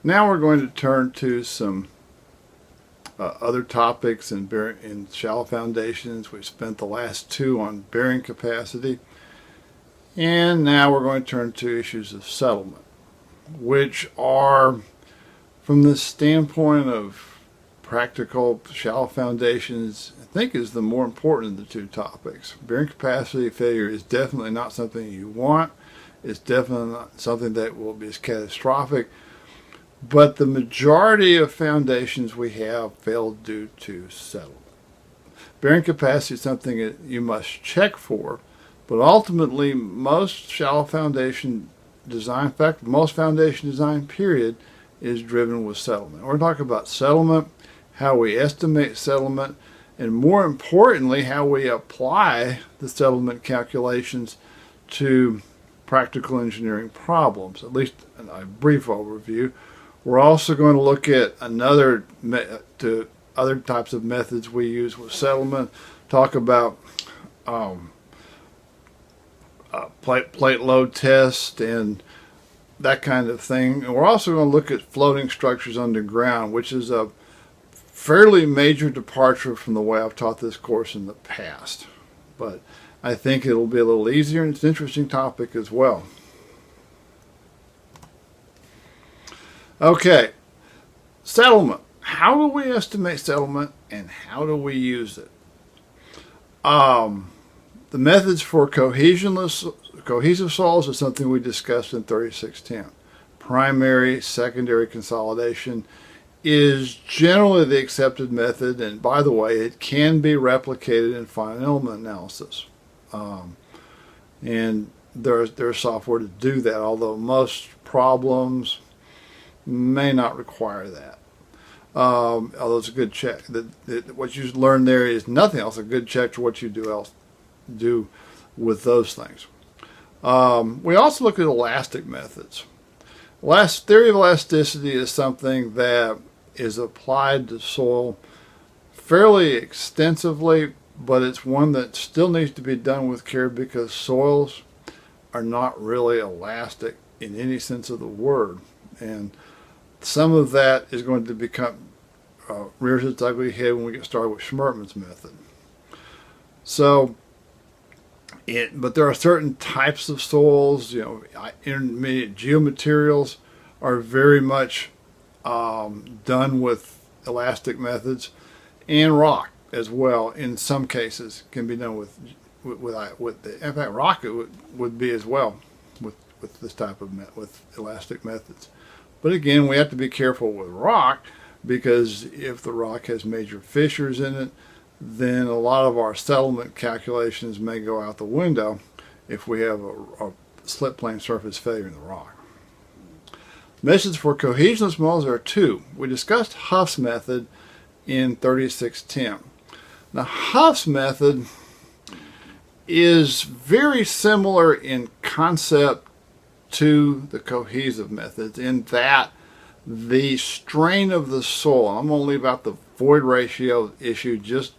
Now we're going to turn to some other topics in shallow foundations. We've spent the last two on bearing capacity. And now we're going to turn to issues of settlement, which are, from the standpoint of practical shallow foundations, I think is the more important of the two topics. Bearing capacity failure is definitely not something you want. It's definitely not something that will be as catastrophic. But the majority of foundations we have fail due to settlement. Bearing capacity is something that you must check for, but ultimately most shallow foundation design, in fact most foundation design period, is driven with settlement. We're talking about settlement, how we estimate settlement, and more importantly how we apply the settlement calculations to practical engineering problems, at least in a brief overview. We're also going to look at other types of methods we use with settlement, talk about plate load test and that kind of thing. And we're also going to look at floating structures underground, which is a fairly major departure from the way I've taught this course in the past. But I think it'll be a little easier, and it's an interesting topic as well. Okay, settlement. How do we estimate settlement and how do we use it? The methods for cohesive soils is something we discussed in 3610. Primary, secondary consolidation is generally the accepted method, and by the way, it can be replicated in finite element analysis. And there's software to do that, although most problems may not require that. Although it's a good check. What you learn there is nothing else, a good check to what you do with those things. We also look at elastic methods. Theory of elasticity is something that is applied to soil fairly extensively, but it's one that still needs to be done with care because soils are not really elastic in any sense of the word. And some of that is going to become rears its ugly head when we get started with Smartness Method. So, but there are certain types of soils, intermediate geomaterials are very much done with elastic methods, and rock as well in some cases can be done with in fact rock would be as well with this type of with elastic methods. But again, we have to be careful with rock because if the rock has major fissures in it, then a lot of our settlement calculations may go out the window if we have a slip plane surface failure in the rock. Methods for cohesionless models are two. We discussed Huff's method in 3610. Now Huff's method is very similar in concept to the cohesive methods in that the strain of the soil, I'm going to leave out the void ratio issue just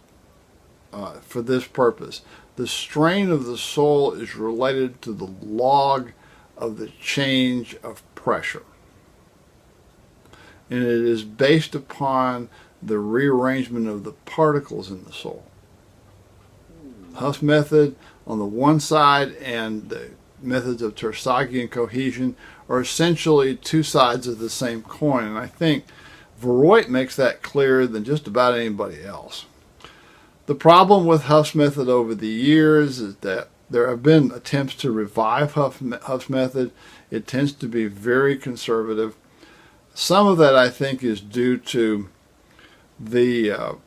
for this purpose. The strain of the soil is related to the log of the change of pressure. And it is based upon the rearrangement of the particles in the soil. Huff's method on the one side and the methods of Terzaghi and cohesion are essentially two sides of the same coin, and I think Verreut makes that clearer than just about anybody else. The problem with Huff's method over the years is that there have been attempts to revive Huff's method. It tends to be very conservative. Some of that I think is due to the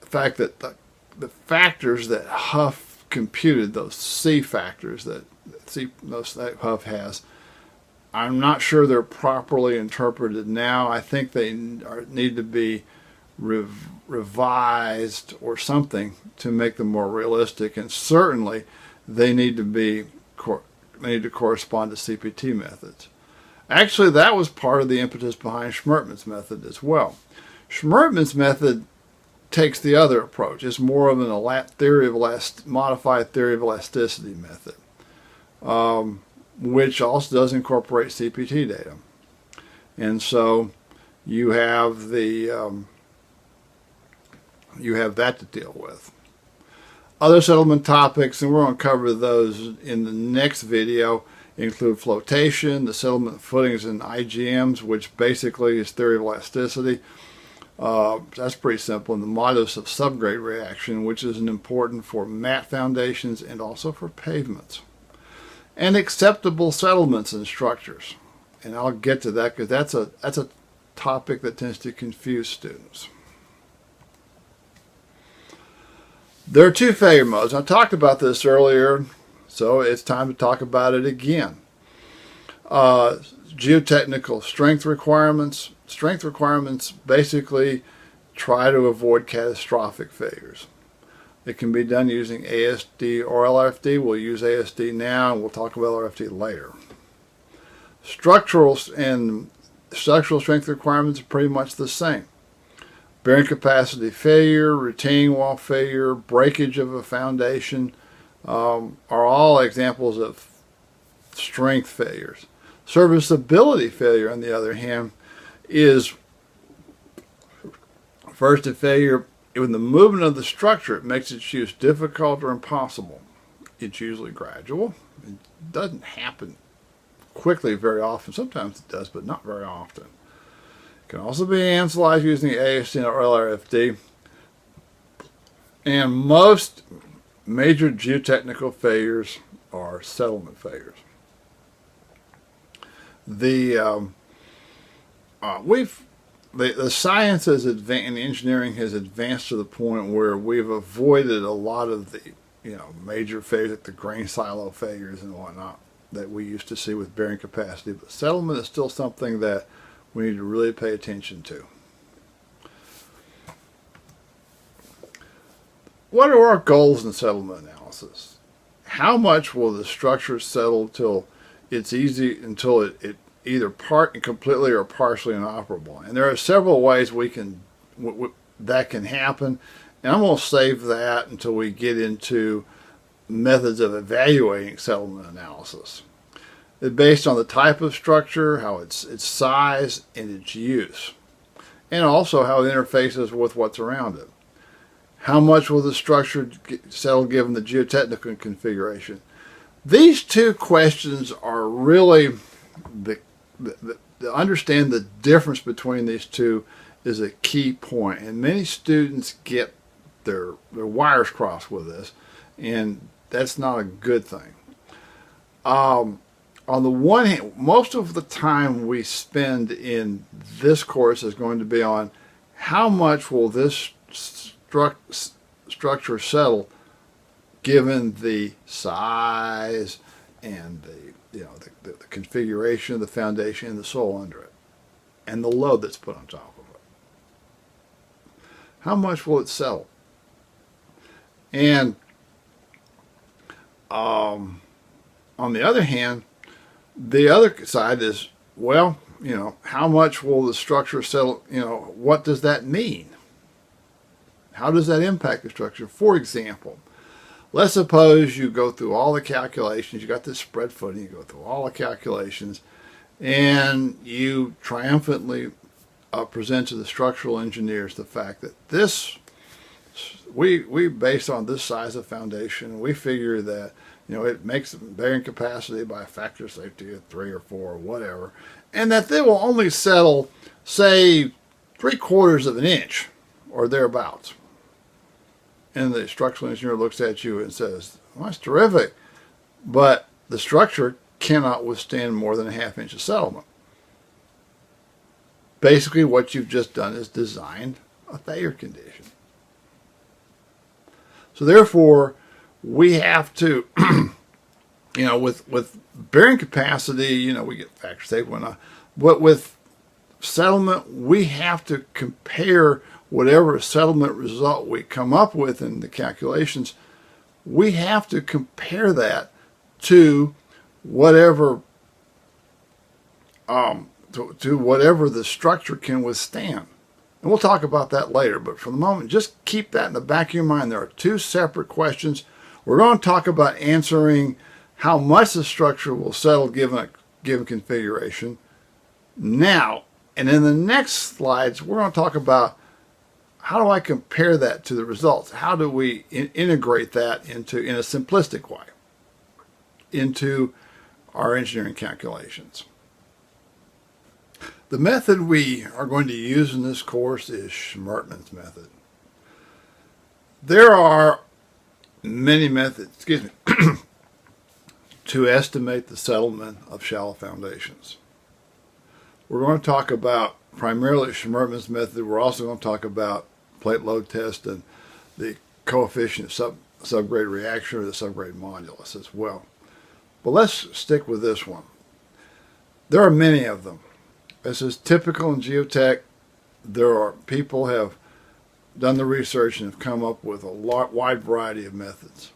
fact that the factors that Huff computed, those C factors that Huff has, I'm not sure they're properly interpreted now. I think they need to be revised or something to make them more realistic, and certainly they need to correspond to CPT methods. Actually, that was part of the impetus behind Smartness Method as well. Smartness Method takes the other approach. It's more of an modified theory of elasticity method, which also does incorporate CPT data. And so you have you have that to deal with. Other settlement topics, and we're going to cover those in the next video, include flotation, the settlement footings and IGMs, which basically is theory of elasticity. That's pretty simple. And the modulus of subgrade reaction, which is important for mat foundations and also for pavements. And acceptable settlements and structures. And I'll get to that because that's a topic that tends to confuse students. There are two failure modes. I talked about this earlier, so it's time to talk about it again. Geotechnical strength requirements. Strength requirements basically try to avoid catastrophic failures. It can be done using ASD or LRFD. We'll use ASD now, and we'll talk about LRFD later. Structural strength requirements are pretty much the same. Bearing capacity failure, retaining wall failure, breakage of a foundation are all examples of strength failures. Serviceability failure, on the other hand, is first a failure when the movement of the structure makes its use difficult or impossible. It's usually gradual. It doesn't happen quickly very often. Sometimes it does, but not very often. It can also be ancillarized using the ASD or LRFD. And most major geotechnical failures are settlement failures. The science has advanced, and the engineering has advanced to the point where we've avoided a lot of the major failures, like the grain silo failures and whatnot that we used to see with bearing capacity. But settlement is still something that we need to really pay attention to. What are our goals in settlement analysis? How much will the structure settle until it either completely or partially inoperable? And there are several ways that can happen. And I'm going to save that until we get into methods of evaluating settlement analysis. It's based on the type of structure, how its size, and its use. And also how it interfaces with what's around it. How much will the structure settle given the geotechnical configuration? These two questions are really to understand the difference between these two is a key point. And many students get their wires crossed with this, and that's not a good thing. On the one hand, most of the time we spend in this course is going to be on how much will this structure settle given the size and the configuration of the foundation and the soil under it and the load that's put on top of it. How much will it settle? And on the other hand, the other side is, well, how much will the structure settle? What does that mean? How does that impact the structure? For example, let's suppose you go through all the calculations. You got this spread footing. You go through all the calculations, and you triumphantly present to the structural engineers the fact that we based on this size of foundation, we figure that it makes bearing capacity by a factor of safety of 3 or 4 or whatever, and that they will only settle, say, 3/4 of an inch or thereabouts. And the structural engineer looks at you and says, well, that's terrific, but the structure cannot withstand more than a 1/2 inch of settlement. Basically, what you've just done is designed a failure condition. So therefore, we have to, with bearing capacity, we get factor safety, whatnot. But with settlement, we have to compare whatever settlement result we come up with in the calculations. We have to compare that to whatever to whatever the structure can withstand. And we'll talk about that later, but for the moment, just keep that in the back of your mind. There are two separate questions. We're going to talk about answering how much the structure will settle given a given configuration, Now, and in the next slides, we're going to talk about how do I compare that to the results? How do we integrate that in a simplistic way into our engineering calculations? The method we are going to use in this course is Smartness Method. There are many methods, to estimate the settlement of shallow foundations. We're going to talk about primarily Shermans Method. We're also going to talk about plate load test and the coefficient of subgrade reaction or the subgrade modulus as well. But let's stick with this one. There are many of them. This is typical in geotech. People have done the research and have come up with a wide variety of methods.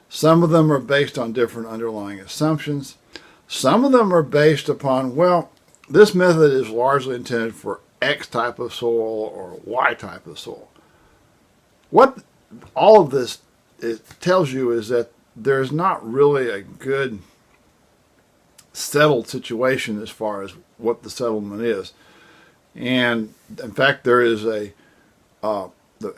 Some of them are based on different underlying assumptions. Some of them are based upon, well, this method is largely intended for X type of soil or Y type of soil. What all of this tells you is that there's not really a good settled situation as far as what the settlement is. And in fact, there is the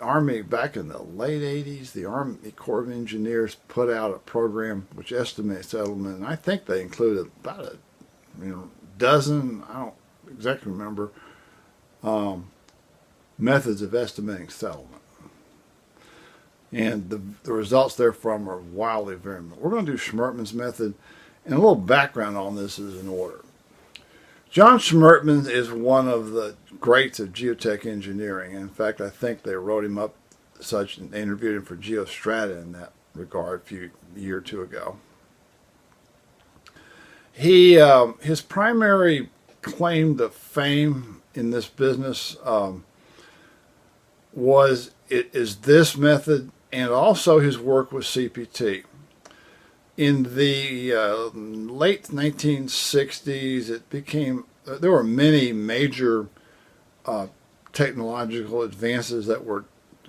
Army back in the late 80s, the Army Corps of Engineers put out a program which estimates settlement, and I think they included about a dozen, I don't exactly remember, methods of estimating settlement. And the results therefrom are wildly variable. We're going to do Smartness Method, and a little background on this is in order. John Smartman is one of the greats of geotech engineering. In fact, I think they wrote him up such, and they interviewed him for Geostrata in that regard a year or two ago. His primary claim to fame in this business is this method, and also his work with CPT. In the late 1960s, there were many major technological advances that were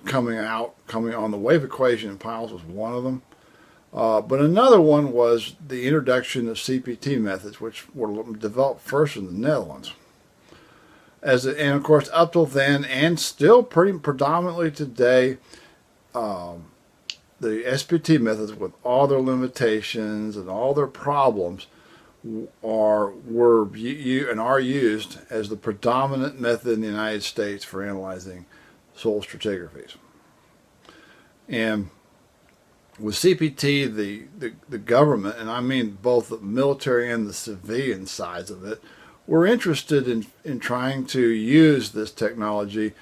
coming on. The wave equation in piles was one of them. But another one was the introduction of CPT methods, which were developed first in the Netherlands. And of course, up till then, and still pretty predominantly today, the SPT methods, with all their limitations and all their problems, are used as the predominant method in the United States for analyzing soil stratigraphies. And with CPT, the government, and I mean both the military and the civilian sides of it, were interested in trying to use this technology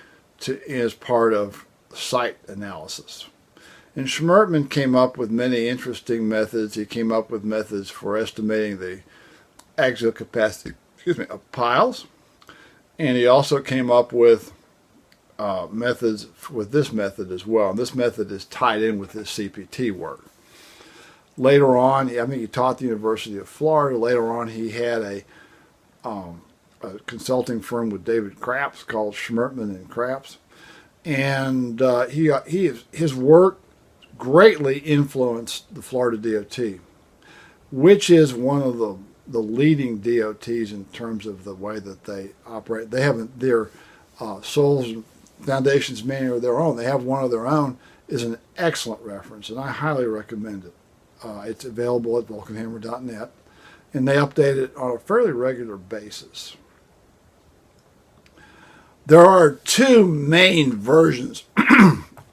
as part of site analysis. And Smartman came up with many interesting methods. He came up with methods for estimating the axial capacity of piles, and he also came up with methods with this method as well. And this method is tied in with his CPT work. Later on, I think he taught at the University of Florida. Later on, he had a consulting firm with David Krapps called Smartman and Krapps, and his work greatly influenced the Florida DOT, which is one of the leading DOTs in terms of the way that they operate. They have their Soils Foundations manual of their own. They have one of their own. Is an excellent reference, and I highly recommend it. It's available at vulcanhammer.net, and they update it on a fairly regular basis. There are two main versions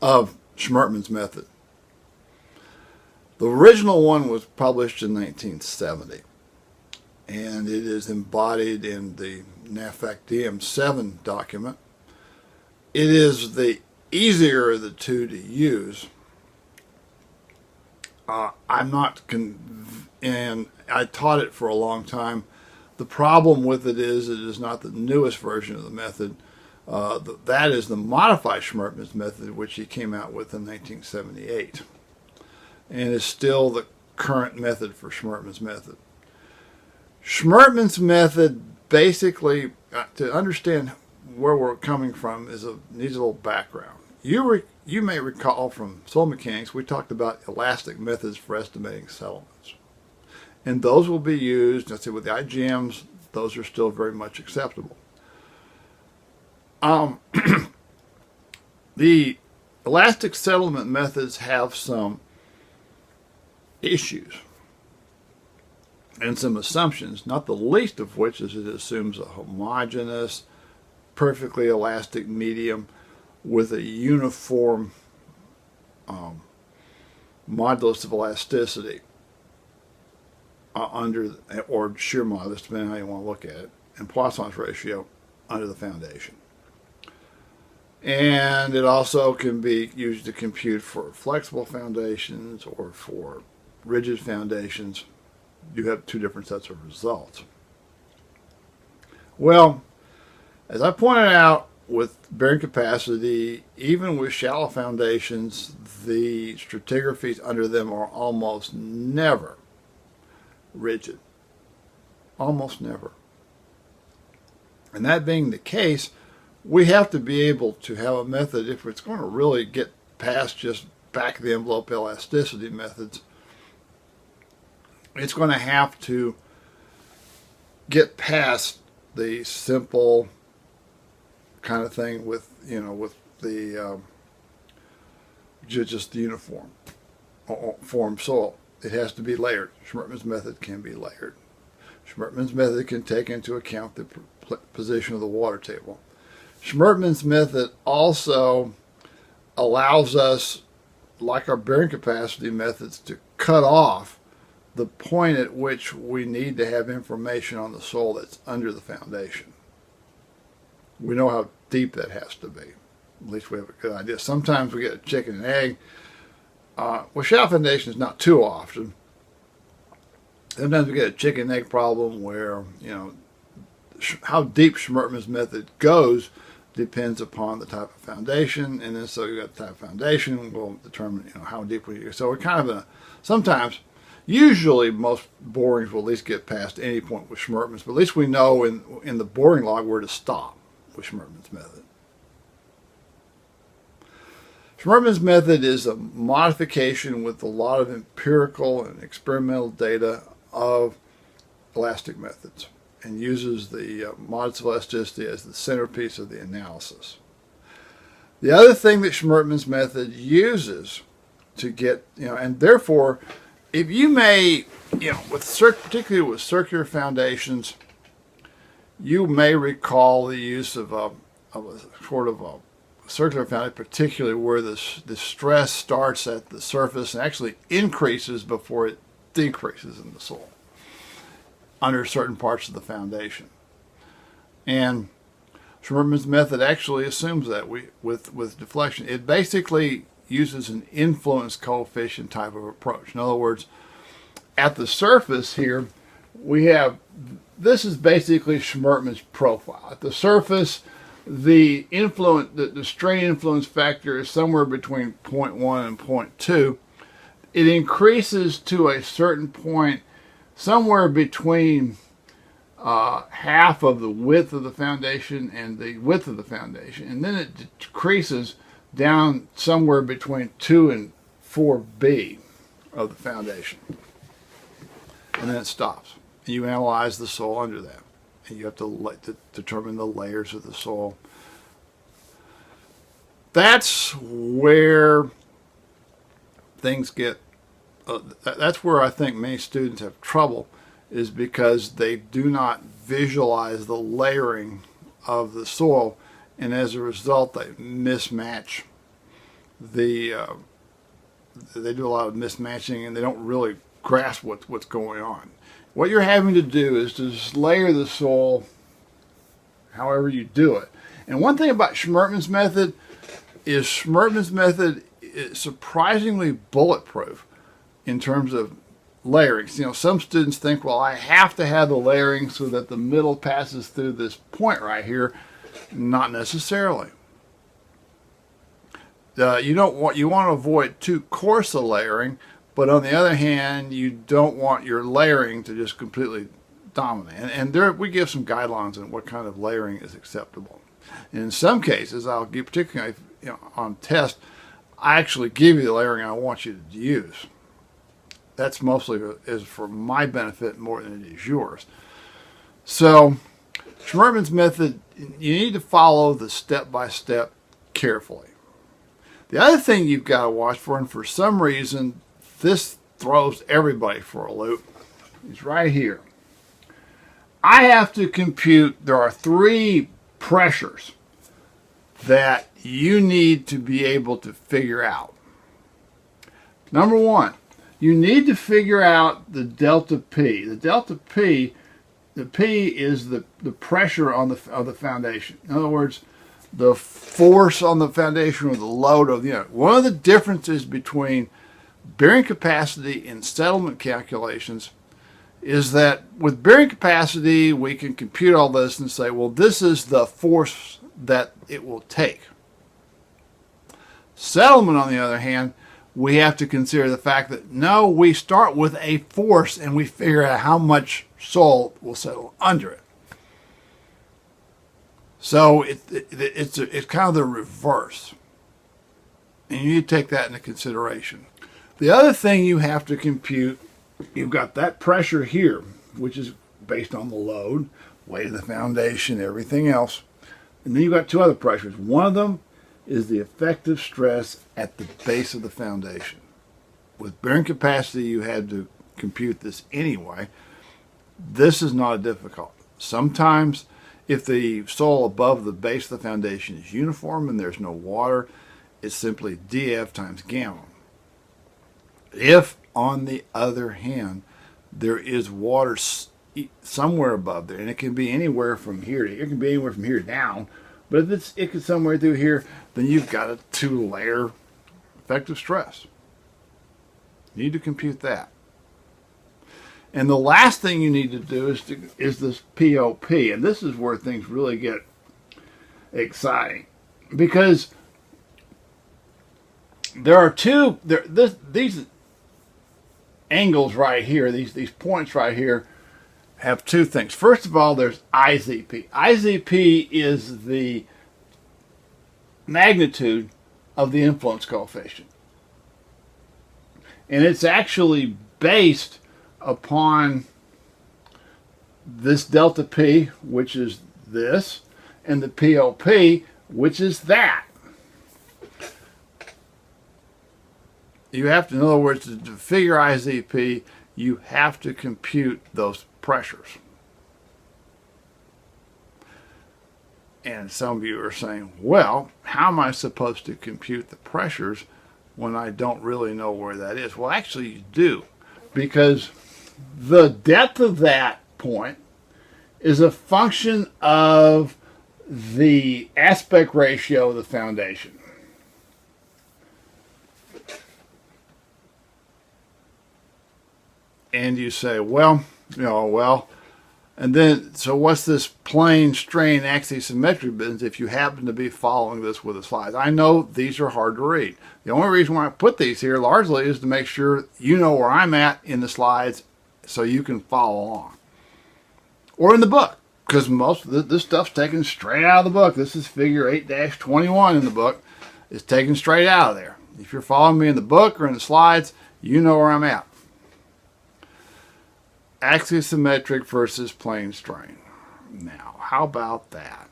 of Smartman's method. The original one was published in 1970, and it is embodied in the NAFAC DM7 document. It is the easier of the two to use. And I taught it for a long time. The problem with it is not the newest version of the method. That is the modified Smartness method, which he came out with in 1978, and is still the current method for Smartness method. Smartness method, basically, to understand where we're coming from, needs a little background. You may recall from soil mechanics, we talked about elastic methods for estimating settlements. And those will be used, let's say with the IGMs, those are still very much acceptable. The elastic settlement methods have some issues and some assumptions, not the least of which is it assumes a homogeneous, perfectly elastic medium with a uniform modulus of elasticity under, or shear modulus, depending on how you want to look at it, and Poisson's ratio under the foundation. And it also can be used to compute for flexible foundations or for rigid foundations. You have two different sets of results. Well, as I pointed out, with bearing capacity, even with shallow foundations, the stratigraphies under them are almost never rigid. Almost never. And that being the case, we have to be able to have a method, if it's going to really get past just back of the envelope elasticity methods, it's going to have to get past the simple kind of thing with, with the just the uniform form soil. It has to be layered. Shermans method can be layered. Shermans method can take into account the position of the water table. Shermans method also allows us, like our bearing capacity methods, to cut off the point at which we need to have information on the soil that's under the foundation. We know how deep that has to be. At least we have a good idea. Sometimes we get a chicken and egg. Well, shallow foundation is not too often. Sometimes we get a chicken and egg problem where, how deep Smartness Method goes depends upon the type of foundation, and then so you got the type of foundation will determine how deep we go. So we're kind of sometimes, usually most borings will at least get past any point with Smartness, but at least we know in the boring log where to stop with Smartness Method. Shermans Method is a modification with a lot of empirical and experimental data of elastic methods, and uses the modulus of elasticity as the centerpiece of the analysis. The other thing that Shermans Method uses to get, and therefore, if you may, particularly with circular foundations, you may recall the use of a sort of a circular foundation, particularly where the stress starts at the surface and actually increases before it decreases in the soil under certain parts of the foundation. And Shermans Method actually assumes that with deflection. It basically uses an influence coefficient type of approach. In other words, at the surface here, we have, this is basically Shermans profile. At the surface, the strain influence factor is somewhere between 0.1 and 0.2. It increases to a certain point somewhere between half of the width of the foundation and the width of the foundation, and then it decreases down somewhere between 2 and 4B of the foundation, and then it stops. And you analyze the soil under that, and you have to determine the layers of the soil. That's where things get, that's where I think many students have trouble, is because they do not visualize the layering of the soil, and as a result they mismatch they do a lot of mismatching, and they don't really grasp what's going on. What you're having to do is to just layer the soil however you do it. And one thing about Shermans Method is Shermans Method is surprisingly bulletproof in terms of layering. Some students think, well, I have to have the layering so that the middle passes through this point right here. Not necessarily. You want to avoid too coarse a layering, but on the other hand, you don't want your layering to just completely dominate. And there we give some guidelines on what kind of layering is acceptable. And in some cases, I'll give, particularly on test, I actually give you the layering I want you to use. That's mostly is for my benefit more than it is yours. So, Shermans Method, you need to follow the step-by-step carefully. The other thing you've got to watch for, and for some reason this throws everybody for a loop, is right here. I have to compute, there are 3 pressures that you need to be able to figure out. Number 1, you need to figure out the delta P. The delta P, the P is the pressure on the foundation. In other words, the force on the foundation or the load of the unit. One of the differences between bearing capacity and settlement calculations is that with bearing capacity, we can compute all this and say, well, this is the force that it will take. Settlement, on the other hand, we have to consider the fact that, no, we start with a force and we figure out how much soil will settle under it. So it's kind of the reverse. And you need to take that into consideration. The other thing you have to compute, you've got that pressure here, which is based on the load, weight of the foundation, everything else. And then you've got 2 other pressures. One of them is the effective stress at the base of the foundation. With bearing capacity, you had to compute this anyway. This is not difficult. Sometimes, if the soil above the base of the foundation is uniform and there's no water, it's simply dF times gamma. If, on the other hand, there is water somewhere above there, and it can be anywhere from here to here, it can be anywhere from here down, but if it can somewhere through here, then you've got a 2-layer effective stress. You need to compute that. And the last thing you need to do is this POP, and this is where things really get exciting, because there are these angles right here, these points right here, have 2 things. First of all, there's IZP. IZP is the magnitude of the influence coefficient. And it's actually based upon this delta P, which is this, and the POP, which is that. You have to, in other words, to figure IZP, you have to compute those pressures. And some of you are saying, well, how am I supposed to compute the pressures when I don't really know where that is? Well, actually you do, because the depth of that point is a function of the aspect ratio of the foundation. And you say, well, and then, so what's this plane strain axisymmetric business if you happen to be following this with the slides? I know these are hard to read. The only reason why I put these here largely is to make sure you know where I'm at in the slides so you can follow along. Or in the book, because most of this stuff's taken straight out of the book. This is figure 8-21 in the book. It's taken straight out of there. If you're following me in the book or in the slides, you know where I'm at. Axisymmetric versus plane strain. Now, how about that?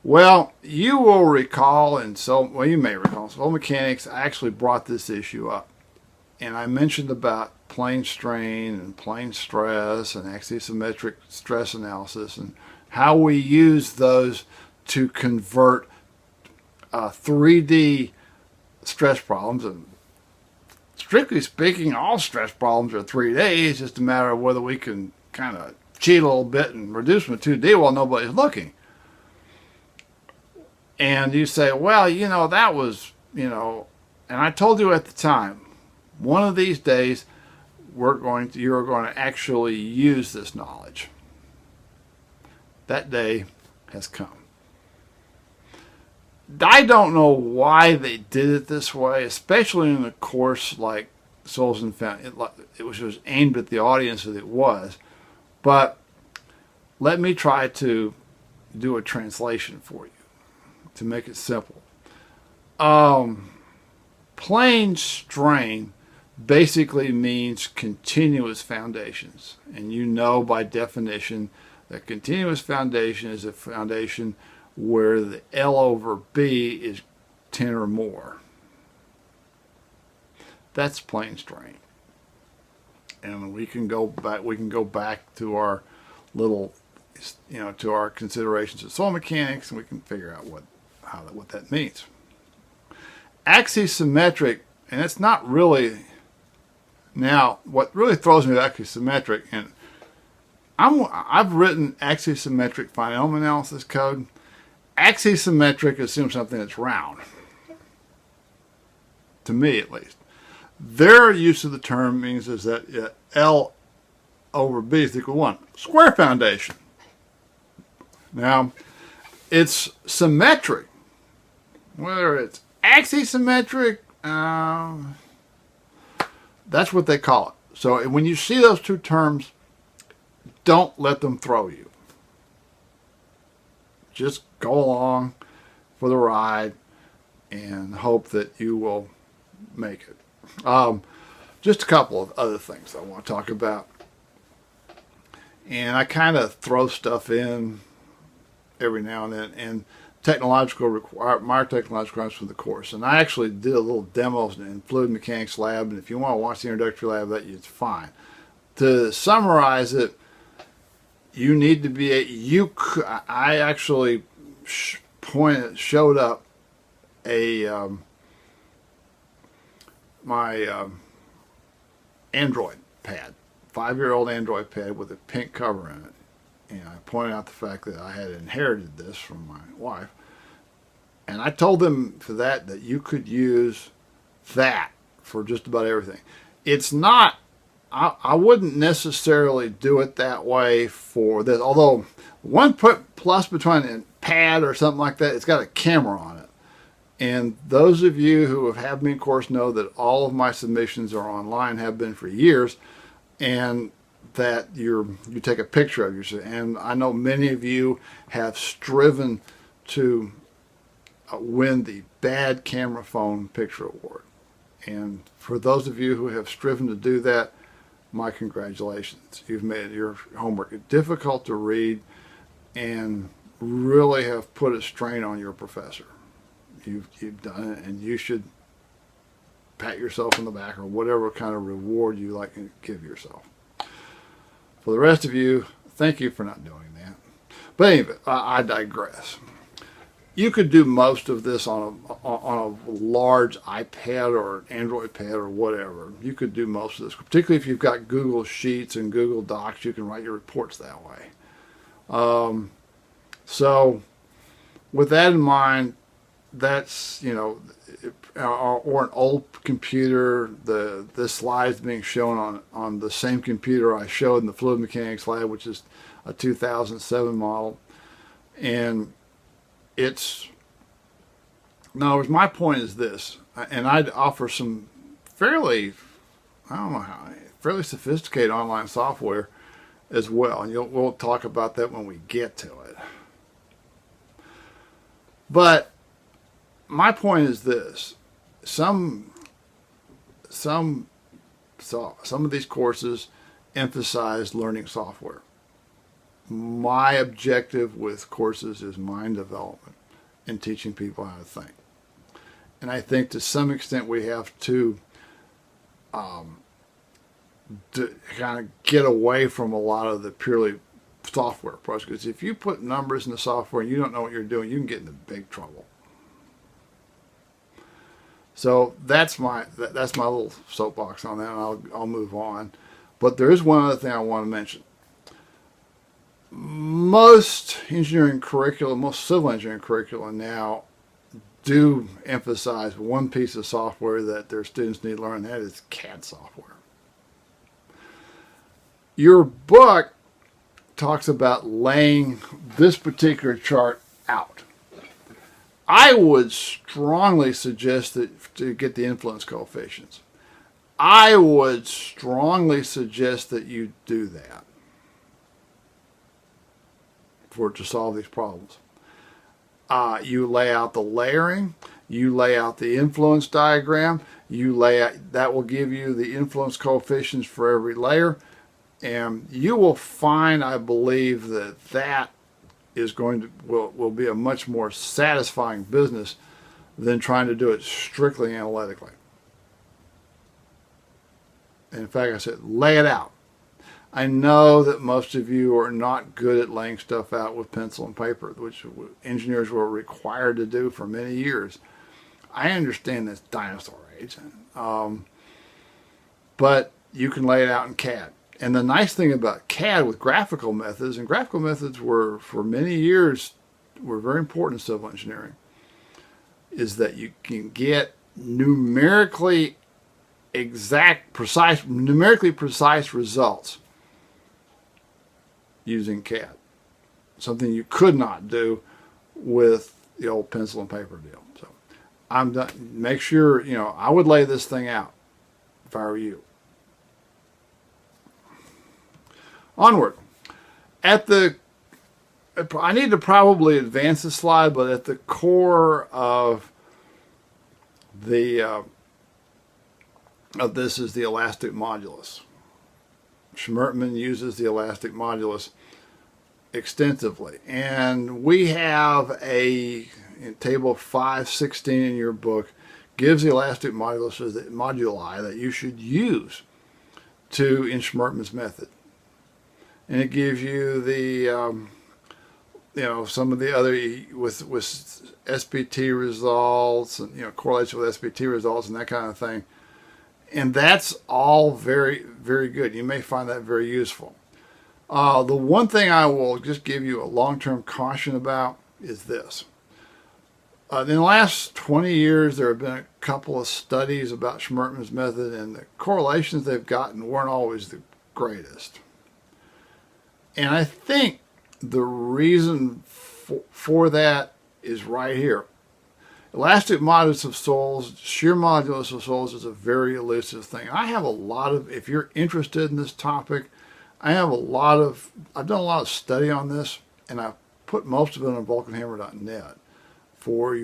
Well, you will recall, you may recall, Soil Mechanics actually brought this issue up. And I mentioned about plane strain and plane stress and axisymmetric stress analysis and how we use those to convert 3D stress problems. And strictly speaking, all stress problems are 3D. It's just a matter of whether we can kind of cheat a little bit and reduce them to 2D while nobody's looking. And you say, well, that was, and I told you at the time, one of these days, you're going to actually use this knowledge. That day has come. I don't know why they did it this way, especially in a course like Soils and Foundations. It was just aimed at the audience that it was. But let me try to do a translation for you to make it simple. Plane strain basically means continuous foundations. And by definition A continuous foundation is a foundation where the L over B is 10 or more. That's plane strain. And we can go back to our little, to our considerations of soil mechanics, and we can figure out what that means. Axisymmetric, and it's not really, now what really throws me with axisymmetric, and I've written axisymmetric finite element analysis code. Axisymmetric assumes something that's round, to me at least. Their use of the term means is that L over B is equal to 1. Square foundation. Now, it's symmetric. Whether it's axisymmetric, that's what they call it. So when you see those two terms, don't let them throw you. Just go along for the ride and hope that you will make it. Just a couple of other things I want to talk about. And I kind of throw stuff in every now and then. And my technological requirements for the course. And I actually did a little demos in Fluid Mechanics Lab. And if you want to watch the introductory lab, it's fine. To summarize it, you need to be I actually showed up my Android pad, 5-year-old Android pad with a pink cover in it. And I pointed out the fact that I had inherited this from my wife. And I told them for that you could use that for just about everything. It's not, I wouldn't necessarily do it that way for this. Although one plus between a pad or something like that, it's got a camera on it. And those of you who have had me in course know that all of my submissions are online, have been for years, and that you take a picture of yourself. And I know many of you have striven to win the Bad Camera Phone Picture Award. And for those of you who have striven to do that, my congratulations. You've made your homework difficult to read and really have put a strain on your professor. You've done it, and you should pat yourself on the back or whatever kind of reward you like to give yourself. For the rest of you, thank you for not doing that. But anyway, I digress. You could do most of this on a large iPad or Android pad or whatever. You could do most of this, particularly if you've got Google Sheets and Google Docs. You can write your reports that way. So with that in mind, that's, or an old computer, the slides being shown on the same computer I showed in the Fluid Mechanics Lab, which is a 2007 model. And my point is this, and I'd offer some fairly sophisticated online software as well, and we'll talk about that when we get to it. But my point is this: some of these courses emphasize learning software. My objective with courses is mind development and teaching people how to think. And I think to some extent we have to kind of get away from a lot of the purely software approach. Because if you put numbers in the software and you don't know what you're doing, you can get into big trouble. So that's my little soapbox on that, and I'll move on. But there is one other thing I want to mention. Most engineering curricula, most civil engineering curricula now do emphasize one piece of software that their students need to learn, and that is CAD software. Your book talks about laying this particular chart out. I would strongly suggest that to get the influence coefficients, I would strongly suggest that you do that to solve these problems. You lay out the layering, you lay out the influence diagram, that will give you the influence coefficients for every layer. And you will find, I believe, that that is going to will be a much more satisfying business than trying to do it strictly analytically. And in fact, I said, lay it out. I know that most of you are not good at laying stuff out with pencil and paper, which engineers were required to do for many years. I understand this dinosaur age, but you can lay it out in CAD. And the nice thing about CAD with graphical methods, and graphical methods were for many years were very important in civil engineering, is that you can get numerically precise results using CAD. Something you could not do with the old pencil and paper deal. So I'm done. Make sure, I would lay this thing out if I were you. Onward. I need to probably advance the slide, but at the core of this is the elastic modulus. Schmertman uses the elastic modulus extensively, and we have in table 516 in your book gives the elastic modulus as the moduli that you should use in Schmertman's method, and it gives you the some of the other with SPT results and correlation with SPT results and that kind of thing. And that's all very, very good. You may find that very useful. The one thing I will just give you a long-term caution about is this. In the last 20 years, there have been a couple of studies about Schmertman's method, and the correlations they've gotten weren't always the greatest. And I think the reason for that is right here. Elastic modulus of soles, shear modulus of soles is a very elusive thing. I have a lot of, if you're interested in this topic, I've done a lot of study on this, and I've put most of it on vulcanhammer.net for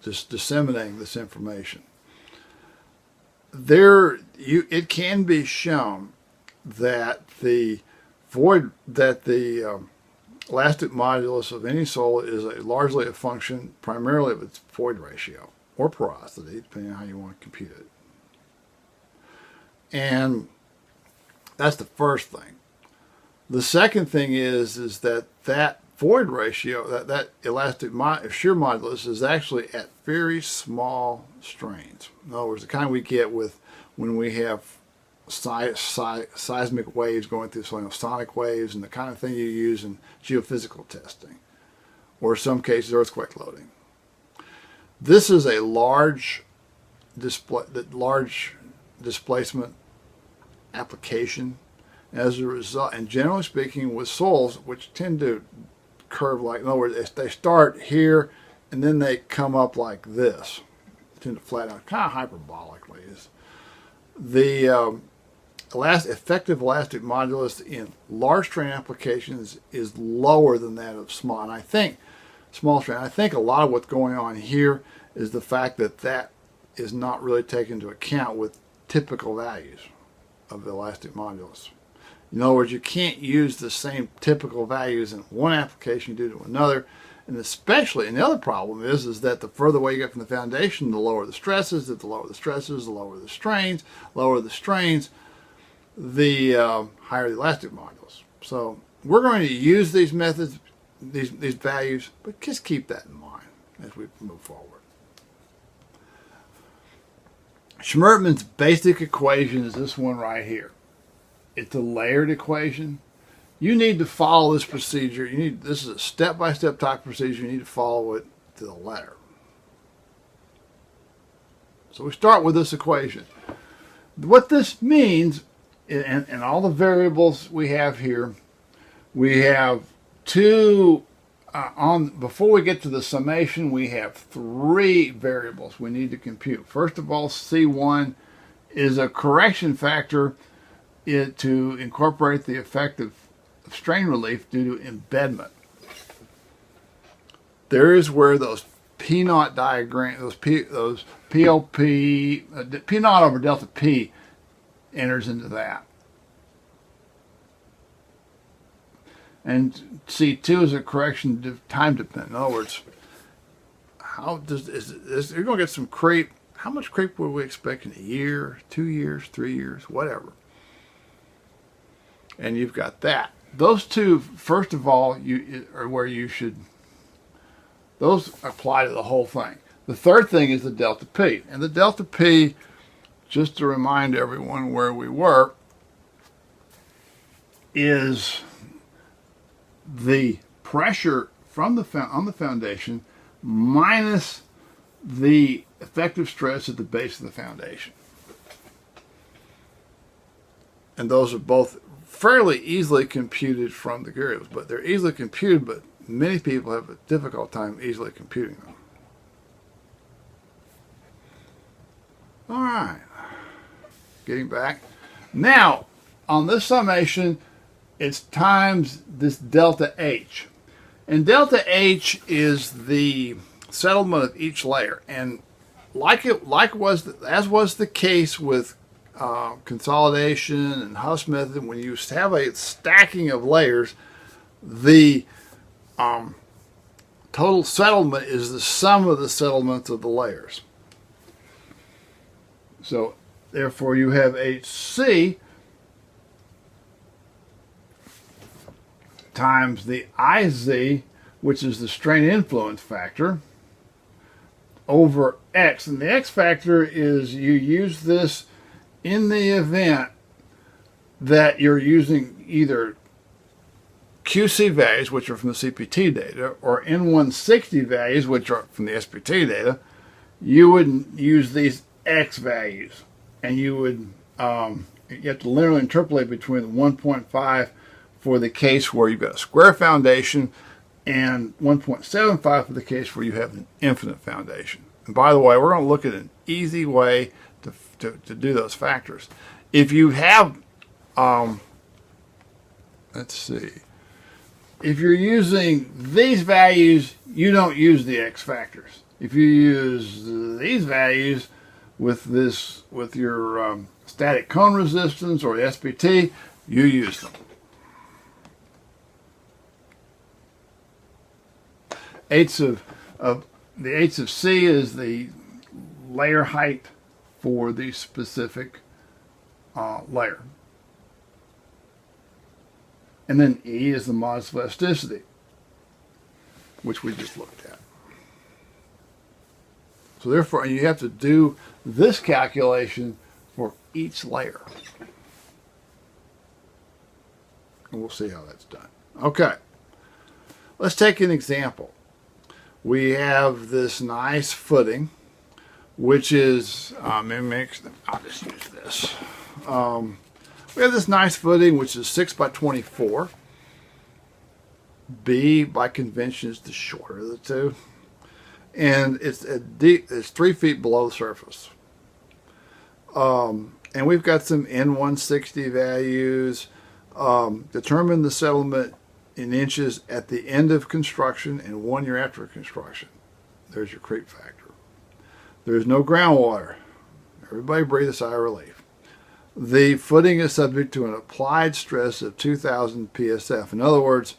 just disseminating this information. It can be shown that the elastic modulus of any sole is largely a function primarily of its void ratio or porosity, depending on how you want to compute it. And that's the first thing. The second thing is that void ratio, that elastic shear modulus is actually at very small strains. In other words, the kind we get when we have seismic waves going through sonic waves and the kind of thing you use in geophysical testing, or in some cases earthquake loading. This is a large displacement application. As a result, and generally speaking, with soles, which tend to curve in other words, they start here and then they come up like this, they tend to flatten out, kind of hyperbolically. The effective elastic modulus in large strain applications is lower than that of small strain. I think a lot of what's going on here is the fact that is not really taken into account with typical values of the elastic modulus. In other words, you can't use the same typical values in one application you do to another, and especially, and the other problem is that the further away you get from the foundation, the lower the stresses. If the lower the stresses, the lower the strains. Lower the strains, the higher the elastic modulus. So we're going to use these methods, these values, but just keep that in mind as we move forward. Schmertman's basic equation is this one right here. It's a layered equation. You need to follow this procedure. This is a step-by-step type procedure. You need to follow it to the letter. So we start with this equation. What this means, and all the variables we have here, we have before we get to the summation, we have 3 variables we need to compute. First of all, C1 is a correction factor to incorporate the effect of strain relief due to embedment. There is where those P-naught diagram, those PLP, P-naught over delta P enters into that. And C2 is a correction time dependent. In other words, how does you're going to get some creep. How much creep would we expect in a year, 2 years, 3 years, whatever? And you've got that. Those two, first of all, are where you should. Those apply to the whole thing. The third thing is the delta P, and the delta P, just to remind everyone where we were, is the pressure from on the foundation minus the effective stress at the base of the foundation. And those are both fairly easily computed from the variables, but they're easily computed, but many people have a difficult time easily computing them. All right, getting back. Now, on this summation, it's times this delta H. And delta H is the settlement of each layer. And as was the case with consolidation and Huss method, when you have a stacking of layers, the total settlement is the sum of the settlements of the layers. So therefore you have HC times the IZ, which is the strain influence factor, over X. And the X factor is you use this in the event that you're using either QC values, which are from the CPT data, or N160 values, which are from the SPT data. You would use these X values, and you would you have to linearly interpolate between the 1.5 for the case where you've got a square foundation and 1.75 for the case where you have an infinite foundation. And by the way, we're going to look at an easy way to do those factors. If you have, let's see, if you're using these values, you don't use the X factors. If you use these values with your static cone resistance or the SPT, you use them. The eighths of C is the layer height for the specific layer. And then E is the modulus of elasticity, which we just looked at. So therefore, you have to do this calculation for each layer. And we'll see how that's done. Okay. Let's take an example. We have this nice footing, which is, I'll just use this. We have this nice footing, which is 6 by 24. B, by convention, is the shorter of the two. And it's 3 feet below the surface. And we've got some N160 values. Determine the settlement in inches at the end of construction and 1 year after construction. There's your creep factor. There's no groundwater. Everybody breathe a sigh of relief. The footing is subject to an applied stress of 2,000 psf. In other words,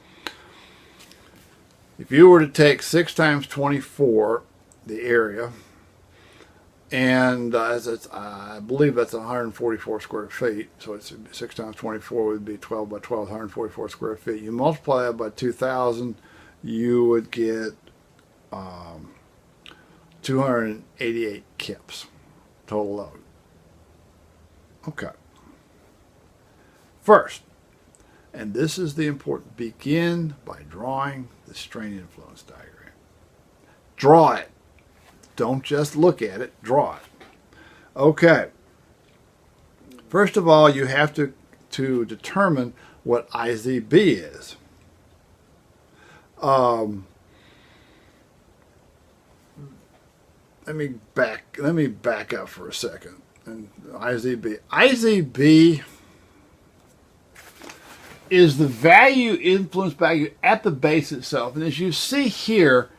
if you were to take 6 times 24, the area, and I believe that's 144 square feet, so it's 6 times 24 would be 12 by 12, 144 square feet. You multiply that by 2,000, you would get 288 kips total load. Okay. First, and this is the important, begin by drawing the strain influence diagram. Draw it. Don't just look at it, draw it. Okay. First of all, you have to determine what IZB is. Let me back up for a second. And IZB is the influence value at the base itself. And as you see here,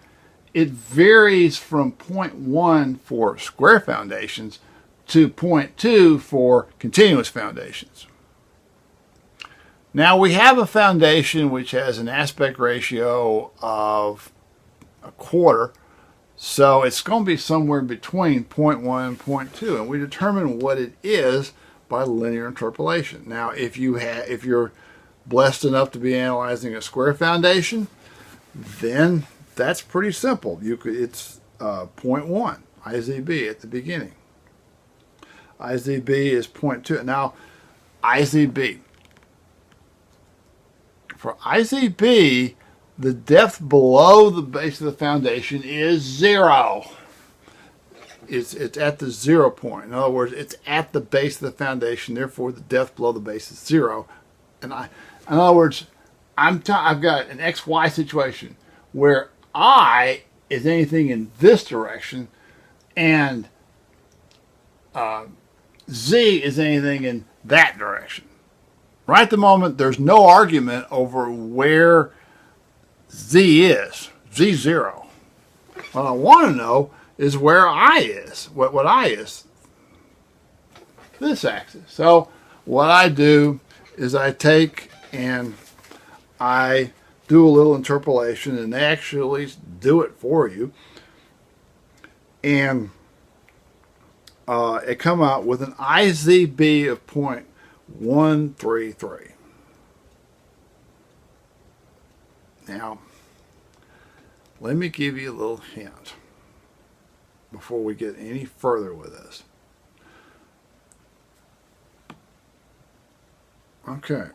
it varies from 0.1 for square foundations to 0.2 for continuous foundations. Now we have a foundation which has an aspect ratio of 1/4, so it's going to be somewhere between 0.1 and 0.2, and we determine what it is by linear interpolation. Now if you're blessed enough to be analyzing a square foundation, then that's pretty simple. It's 0.1 IZB at the beginning. IZB is 0.2. Now IZB. For IZB, the depth below the base of the foundation is 0. It's at the 0 point. In other words, it's at the base of the foundation. Therefore, the depth below the base is 0. And in other words, I've got an XY situation where I is anything in this direction, and Z is anything in that direction. Right at the moment, there's no argument over where Z is. Z's 0. What I want to know is where I is. What I is. This axis. So what I do is I take and I do a little interpolation, and they actually do it for you. And it come out with an IZB of 0.133. Now, let me give you a little hint before we get any further with this. Okay,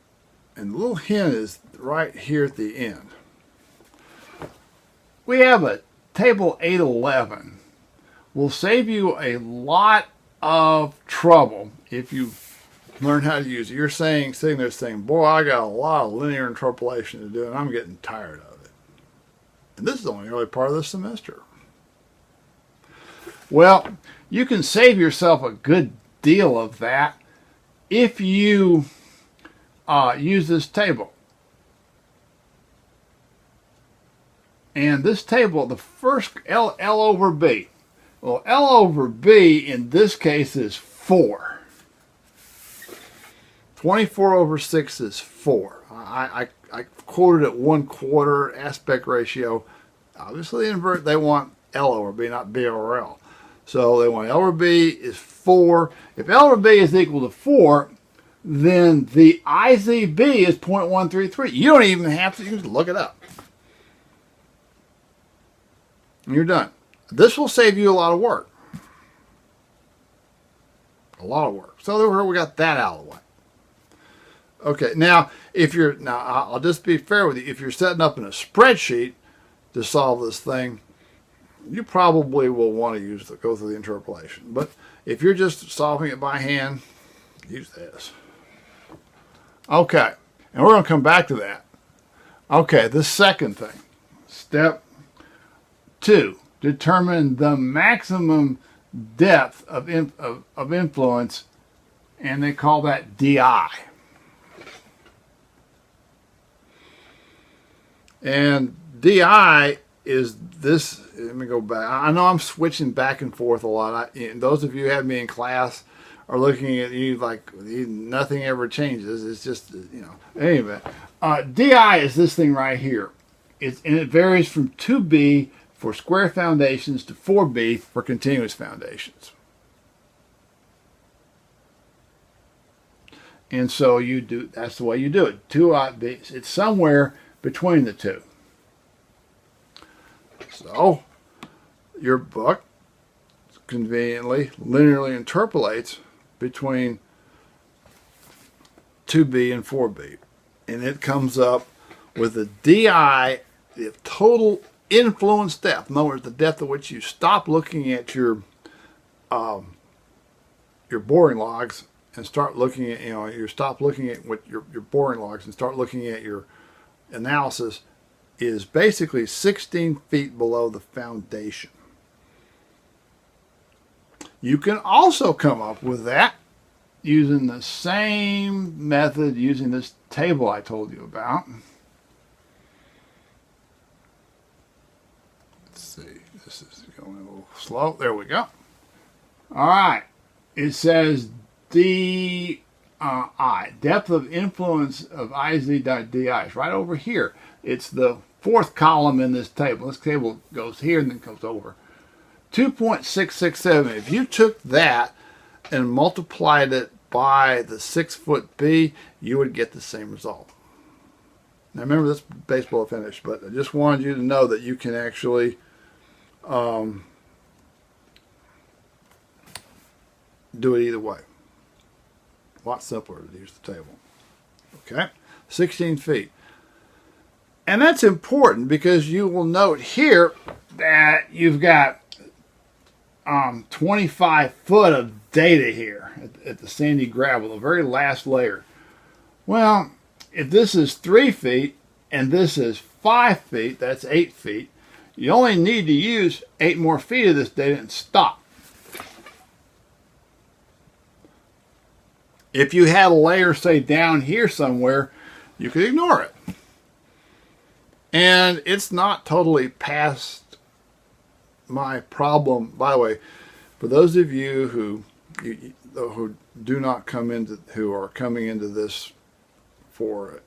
and the little hint is right here at the end. We have a table 811. Will save you a lot of trouble if you learn how to use it. You're sitting there saying, boy, I got a lot of linear interpolation to do, and I'm getting tired of it. And this is only the early part of the semester. Well, you can save yourself a good deal of that if you use this table. And this table, the first L over B. Well, L over B in this case is 4. 24 over 6 is 4. I quoted it 1/4 aspect ratio. Obviously, they want L over B, not B over L. So they want L over B is 4. If L over B is equal to 4, then the IZB is 0.133. You don't even have to, you can just look it up. And you're done. This will save you a lot of work. A lot of work. So we got that out of the way. Okay, now I'll just be fair with you. If you're setting up in a spreadsheet to solve this thing, you probably will want to go through the interpolation. But if you're just solving it by hand, use this. Okay, and we're going to come back to that. Okay, the second thing, step 2, determine the maximum depth of influence, and they call that DI. And DI is this. Let me go back. I know I'm switching back and forth a lot. Those of you who have me in class are looking at you like nothing ever changes. It's just, Anyway, DI is this thing right here. And it varies from 2B for square foundations to 4B for continuous foundations. And so that's the way you do it. 2B. It's somewhere between the two. So your book conveniently linearly interpolates between 2B and 4B, and it comes up with a DI, the total influence depth. In other words, the depth at which you stop looking at your boring logs and start looking at, you stop looking at what your boring logs and start looking at your analysis, is basically 16 feet below the foundation. You can also come up with that using the same method, using this table I told you about. Let's see, this is going a little slow. There we go. All right. it says DI, depth of influence of IZ.DI. It's right over here. It's the fourth column in this table. This table goes here and then comes over. 2.667. If you took that and multiplied it by the 6-foot B, you would get the same result. Now remember, this baseball finish, but I just wanted you to know that you can actually do it either way. A lot simpler to use the table. Okay, 16 feet. And that's important because you will note here that you've got 25 foot of data here at the sandy gravel, the very last layer. Well, if this is 3 feet and this is 5 feet, that's 8 feet. You only need to use 8 more feet of this data and stop. If you had a layer, say, down here somewhere, you could ignore it. And it's not totally past my problem. By the way, for those of you who do not come into, who are coming into this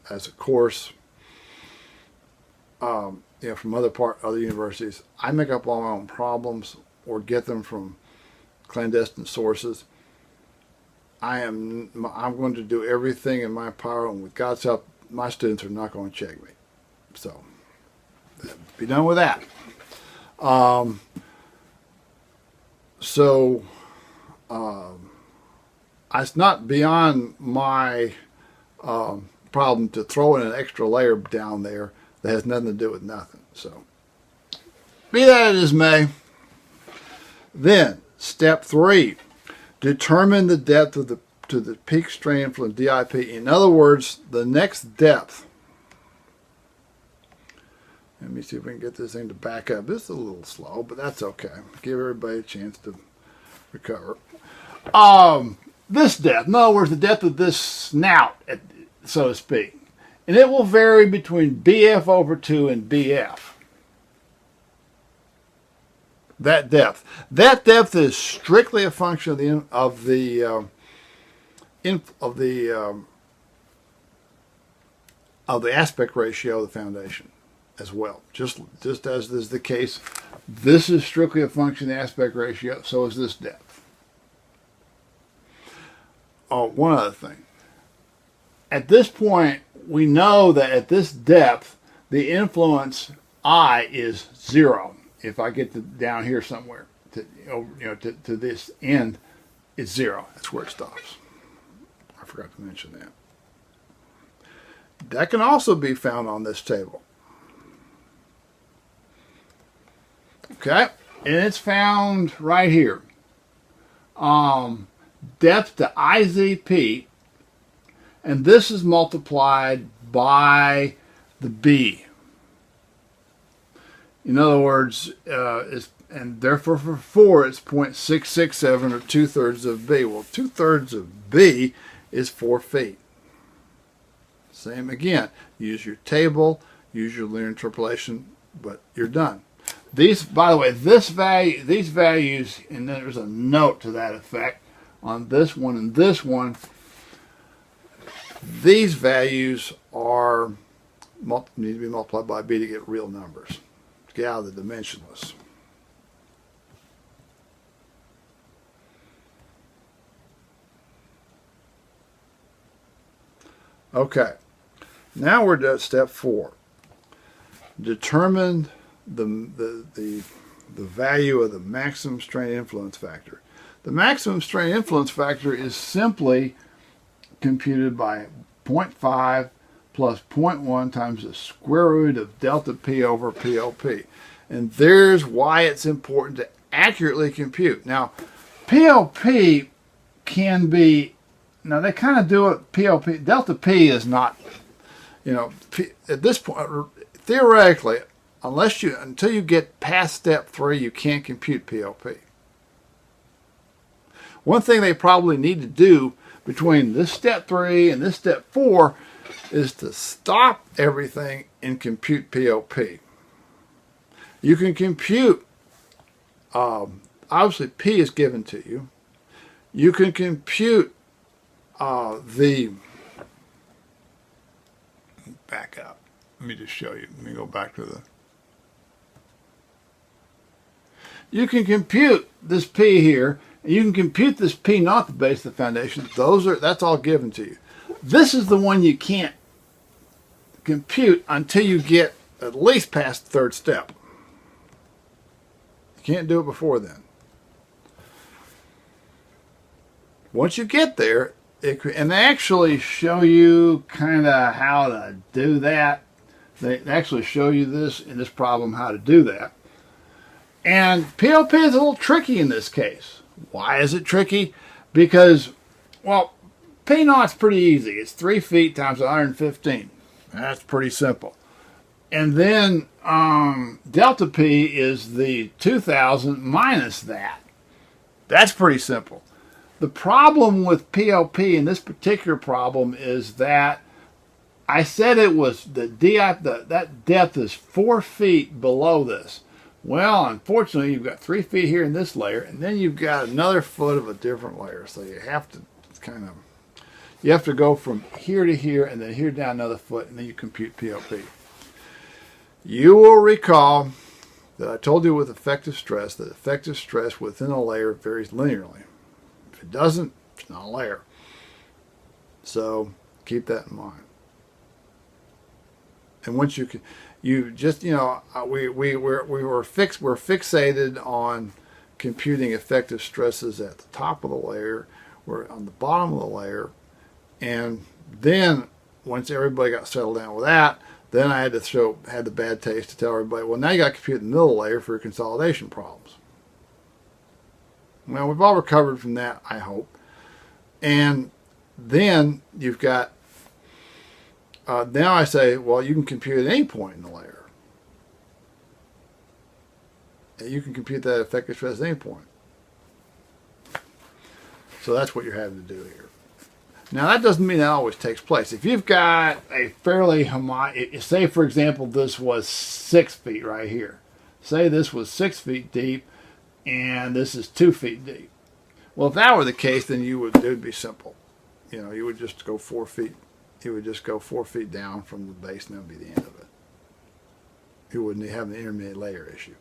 as a course, from other universities, I make up all my own problems or get them from clandestine sources. I'm going to do everything in my power, and with God's help, my students are not going to check me. So, be done with that. It's not beyond my problem to throw in an extra layer down there that has nothing to do with nothing. So, be that as may. Then, step 3, determine the depth of the peak strain influence DIP. In other words, the next depth. Let me see if we can get this thing to back up. This is a little slow, but that's okay. Give everybody a chance to recover. This depth, in other words, the depth of this snout, so to speak. And it will vary between BF over 2 and BF. That depth. That depth is strictly a function of the aspect ratio of the foundation as well. Just as is the case, this is strictly a function of the aspect ratio, so is this depth. Oh, one other thing. At this point, we know that at this depth, the influence I is 0. If I get down here somewhere, to this end, it's 0. That's where it stops. I forgot to mention that. That can also be found on this table. Okay, and it's found right here. Depth to IZP, and this is multiplied by the B. In other words, and therefore for 4 it's 0.667 or 2/3 of B. Well, 2/3 of B is 4 feet. Same again. Use your table, use your linear interpolation, but you're done. These, by the way, these values, and then there's a note to that effect on this one and this one. These values need to be multiplied by B to get real numbers. Get out of the dimensionless. Okay, now we're at step 4. Determine the value of the maximum strain influence factor. The maximum strain influence factor is simply computed by 0.5 plus 0.1 times the square root of delta P over PLP. And there's why it's important to accurately compute. Now, PLP can be, now they kind of do it, PLP, delta P is not, at this point, theoretically, until you get past step 3, you can't compute PLP. One thing they probably need to do between this step 3 and this step 4 is to stop everything and compute PLP. You can compute, obviously P is given to you. you can compute back up. Let me just show you. Let me go back to the. You can compute this P here, and you can compute this P not the base of the foundation. That's all given to you. This is the one you can't compute until you get at least past the third step. You can't do it before then. Once you get there, and they actually show you kind of how to do that. They actually show you this in this problem how to do that. And PLP is a little tricky in this case. Why is it tricky? Because, well, P naught's pretty easy. It's 3 feet times 115. That's pretty simple. And then delta P is the 2,000 minus that. That's pretty simple. The problem with PLP in this particular problem is that I said it was that depth is 4 feet below this. Well, unfortunately, you've got 3 feet here in this layer, and then you've got another foot of a different layer. So you have to go from here to here, and then here down another foot, and then you compute PLP. You will recall that I told you with effective stress that effective stress within a layer varies linearly. If it doesn't, it's not a layer. So keep that in mind. And once we're fixated on computing effective stresses at the top of the layer, we're on the bottom of the layer, and then once everybody got settled down with that, then I had the bad taste to tell everybody, well, now you got to compute the middle layer for your consolidation problems. Well, we've all recovered from that, I hope. And then you've got, now I say, well, you can compute at any point in the layer. And you can compute that effective stress at any point. So that's what you're having to do here. Now, that doesn't mean that always takes place. If you've got a fairly homogeneous, say, for example, this was 6 feet right here. Say this was 6 feet deep, and this is 2 feet deep. Well, if that were the case, then it would be simple. You would just go 4 feet. You would just go 4 feet down from the base, and that would be the end of it. You wouldn't have the intermediate layer issue.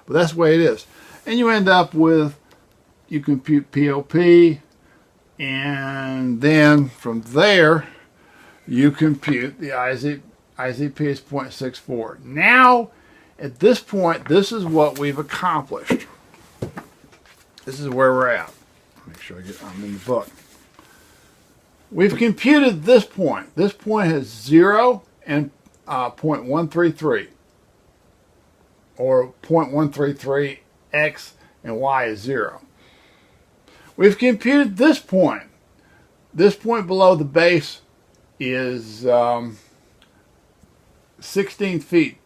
But that's the way it is. And you end up with, you compute PLP, and then from there, you compute the IZP is 0.64. Now, at this point, this is what we've accomplished. This is where we're at. Make sure I'm in the book. We've computed this point. This point has 0 and 0.133. Or 0.133 x and y is 0. We've computed this point. This point below the base is 16 feet.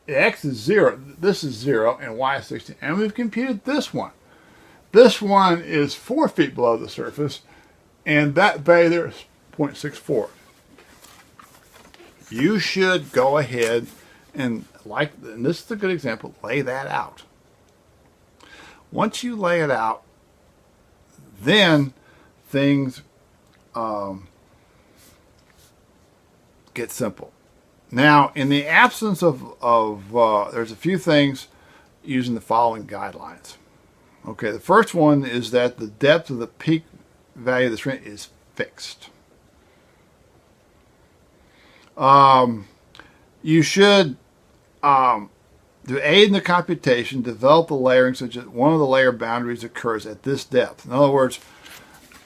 X is 0. This is 0, and y is 16. And we've computed this one. This one is 4 feet below the surface, and that value there is 0.64. You should go ahead and this is a good example, lay that out. Once you lay it out, then things get simple. Now, in the absence of there's a few things using the following guidelines. Okay, the first one is that the depth of the peak value of the shrink is fixed. You should, to aid in the computation, develop the layering such that one of the layer boundaries occurs at this depth. In other words,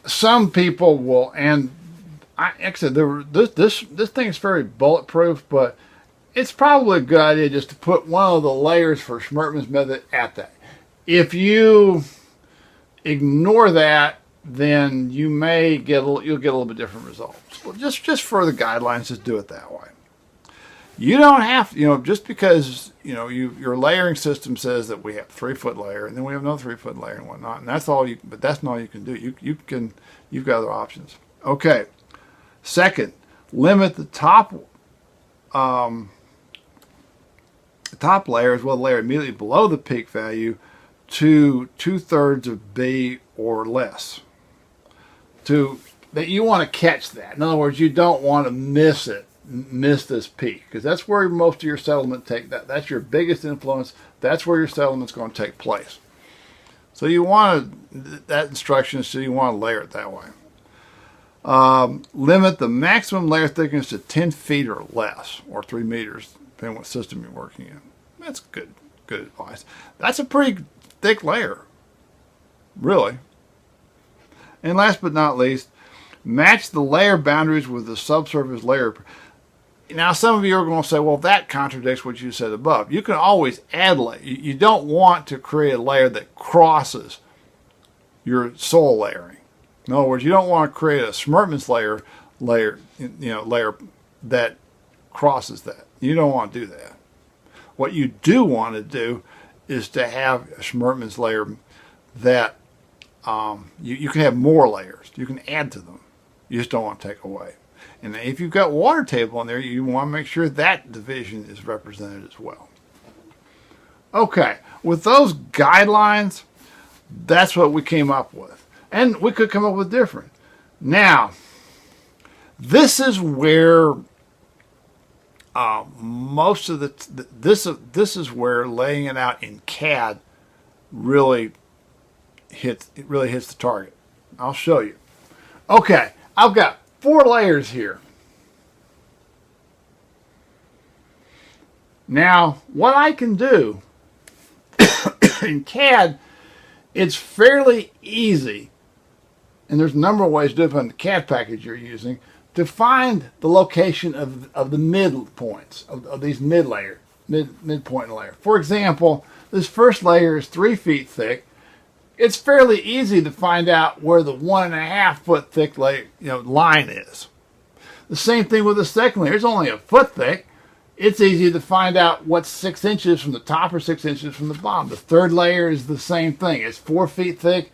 some people will, and actually, this thing is very bulletproof, but it's probably a good idea just to put one of the layers for Smartness Method at that. If you ignore that, then you'll get a little bit different results. Well, just for the guidelines, just do it that way. You don't have to, just because your layering system says that we have 3 foot layer and then we have another 3 foot layer and whatnot, and that's all but that's not all you can do. You've got other options. Okay. Second, limit the top layer as well as the layer immediately below the peak value to 2/3 of B or less. That you want to catch that. In other words, you don't want to miss this peak, because that's where most of your settlement that's your biggest influence. That's where your settlement's going to take place. So you want that instruction, so you want to layer it that way. Limit the maximum layer thickness to 10 feet or less, or 3 meters, depending on what system you're working in. That's good advice. That's a pretty thick layer, really. And last but not least, match the layer boundaries with the subsurface layer. Now, some of you are going to say, well, that contradicts what you said above. You can always add layer. You don't want to create a layer that crosses your soil layering. In other words, you don't want to create a Smurflings layer that crosses that. You don't want to do that. What you do want to do is to have a Smurflings layer that you can have more layers. You can add to them. You just don't want to take away. And if you've got water table in there, you want to make sure that division is represented as well. Okay, with those guidelines, that's what we came up with. And we could come up with different. Now, this is where most of this is where laying it out in CAD really hits the target. I'll show you. Okay, I've got 4 layers here. Now, what I can do in CAD, it's fairly easy, and there's a number of ways to do it on the CAD package you're using, to find the location of the midpoints of these midpoint layer. For example, this first layer is 3 feet thick. It's fairly easy to find out where the 1.5 foot thick layer, line is. The same thing with the second layer. It's only a foot thick. It's easy to find out what's 6 inches from the top or 6 inches from the bottom. The third layer is the same thing. It's 4 feet thick.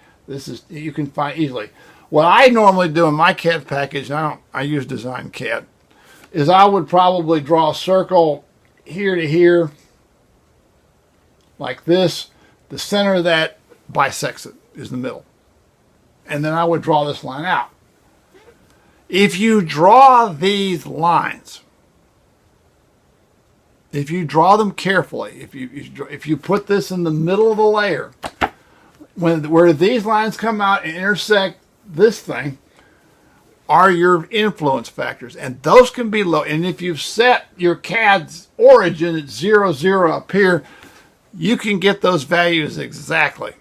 You can find easily. What I normally do in my CAD package, I use Design CAD, is I would probably draw a circle here to here, like this. The center of that bisects it, is the middle. And then I would draw this line out. If you draw these lines, if you draw them carefully, if you put this in the middle of the layer, where these lines come out and intersect this thing, are your influence factors, and those can be low. And if you've set your CAD's origin at 0, 0 up here, you can get those values exactly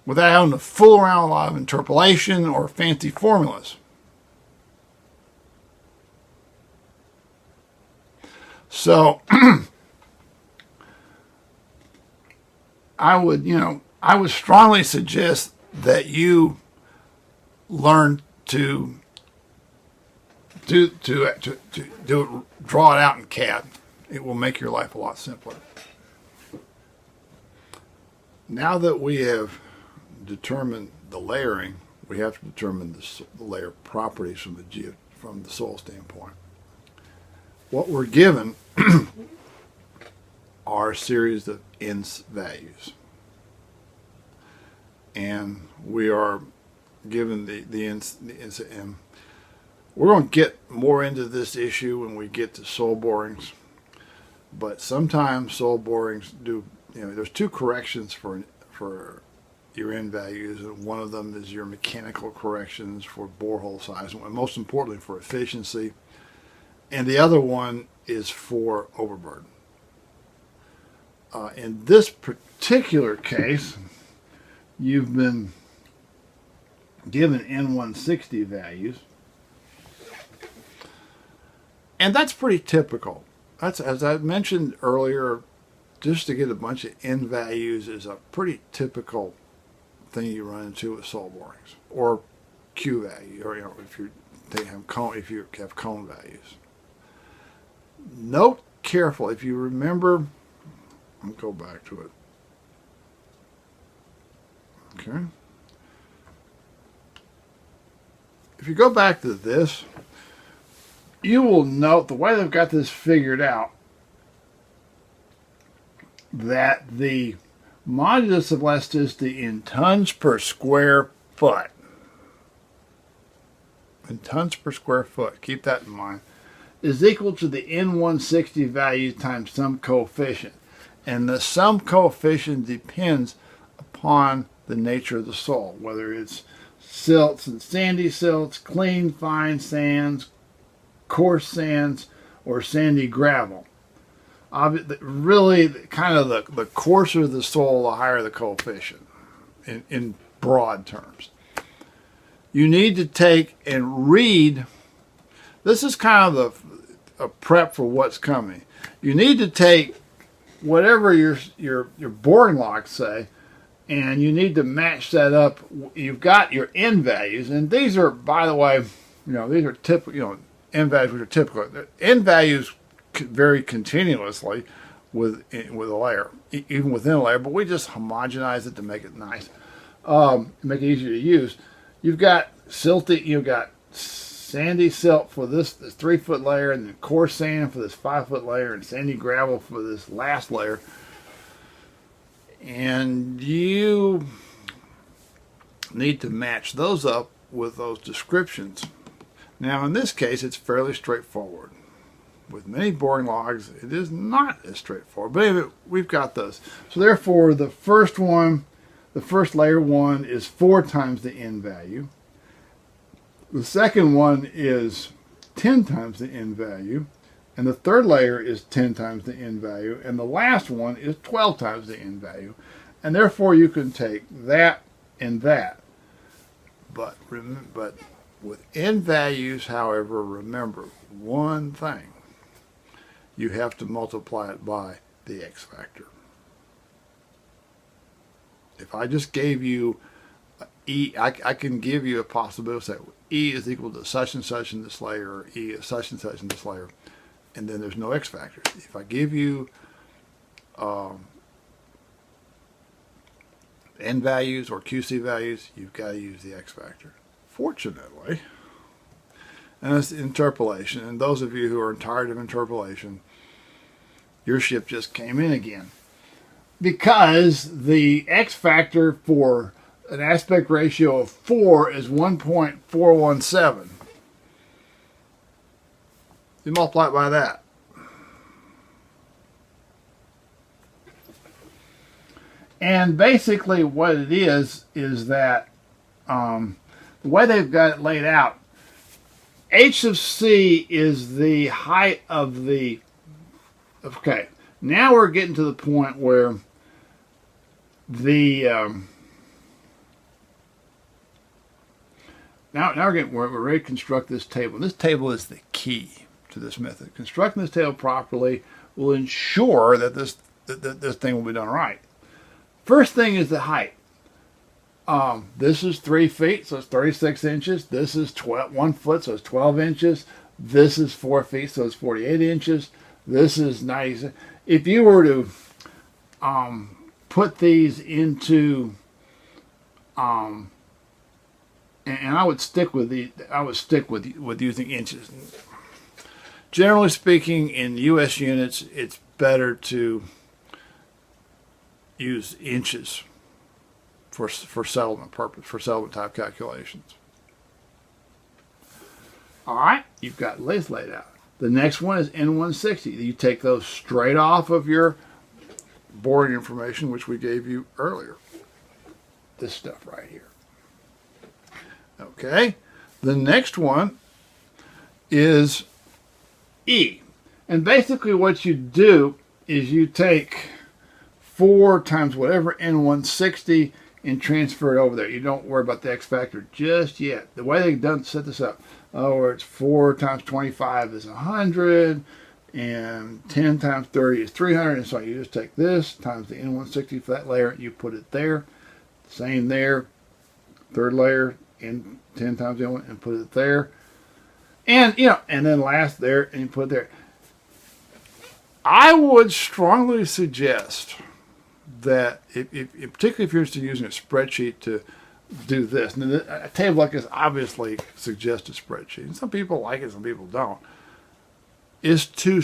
without having to fool around with a lot of interpolation or fancy formulas. So I would strongly suggest that you learn to draw it out in CAD. It will make your life a lot simpler. Now that we have determined the layering, we have to determine the layer properties from the soil standpoint. What we're given are a series of INS values, and we are given the INS. We're going to get more into this issue when we get to soil borings, but sometimes soil borings do. There's 2 corrections for your N values, and one of them is your mechanical corrections for borehole size, and most importantly for efficiency, and the other one is for overburden. In this particular case, you've been given N160 values, and that's pretty typical. That's, as I mentioned earlier, just to get a bunch of N values is a pretty typical thing you run into with soil borings, or Q value, or if you have cone values. Note careful, if you remember, I'll go back to it. Okay. If you go back to this, you will note the way they've got this figured out, that the modulus of elasticity in tons per square foot. In tons per square foot, keep that in mind, is equal to the N160 value times some coefficient. And the some coefficient depends upon the nature of the soil, whether it's silts and sandy silts, clean, fine sands, coarse sands, or sandy gravel. Really, kind of the coarser the soil, the higher the coefficient, in broad terms. You need to take and read. This is kind of a prep for what's coming. You need to take whatever your boring logs say, and you need to match that up. You've got your N values, and these are, by the way, these are typical. N values which are typical. N values vary continuously with a layer, even within a layer. But we just homogenize it to make it nice, make it easier to use. You've got silty. You've got sandy silt for this 3-foot layer, and then coarse sand for this 5-foot layer, and sandy gravel for this last layer. And you need to match those up with those descriptions. Now, in this case, it's fairly straightforward. With many boring logs, it is not as straightforward. But anyway, we've got those. So therefore, the first layer 1 is 4 times the N value. The second one is 10 times the N value. And the third layer is 10 times the N value. And the last one is 12 times the N value. And therefore, you can take that and that. But with N values, however, remember one thing. You have to multiply it by the X factor. If I just gave you E, I can give you a possibility that E is equal to such and such in this layer, or E is such and such in this layer, and then there's no X factors. If I give you N values or QC values, you've got to use the X factor. Fortunately, and it's interpolation, and those of you who are tired of interpolation, your ship just came in again. Because the X factor for an aspect ratio of 4 is 1.417. You multiply it by that. And basically what it is that the way they've got it laid out, H of C is the height of the... Okay, now we're getting to the point where the... Now we're ready to construct this table. This table is the key to this method. Constructing this table properly will ensure that this thing will be done right. First thing is the height. This is 3 feet, so it's 36 inches. This is 1 foot, so it's 12 inches. This is 4 feet, so it's 48 inches. This is 90. If you were to put these into, and I would stick with using inches. Generally speaking, in U.S. units, it's better to use inches for settlement purpose, for settlement type calculations. All right, you've got this laid out. The next one is N160. You take those straight off of your boring information, which we gave you earlier. This stuff right here. Okay, the next one is E. And basically what you do is you take 4 times whatever N160 and transfer it over there. You don't worry about the X factor just yet. The way they've set this up, where it's 4 times 25 is 100, and 10 times 30 is 300, and so you just take this times the N160 for that layer, you put it there. Same there, third layer, and 10 times the N1, and put it there. And, and then last there, and you put it there. I would strongly suggest that, particularly if you're interested in using a spreadsheet to do this, and a table like this obviously suggests a spreadsheet, and some people like it, some people don't, is to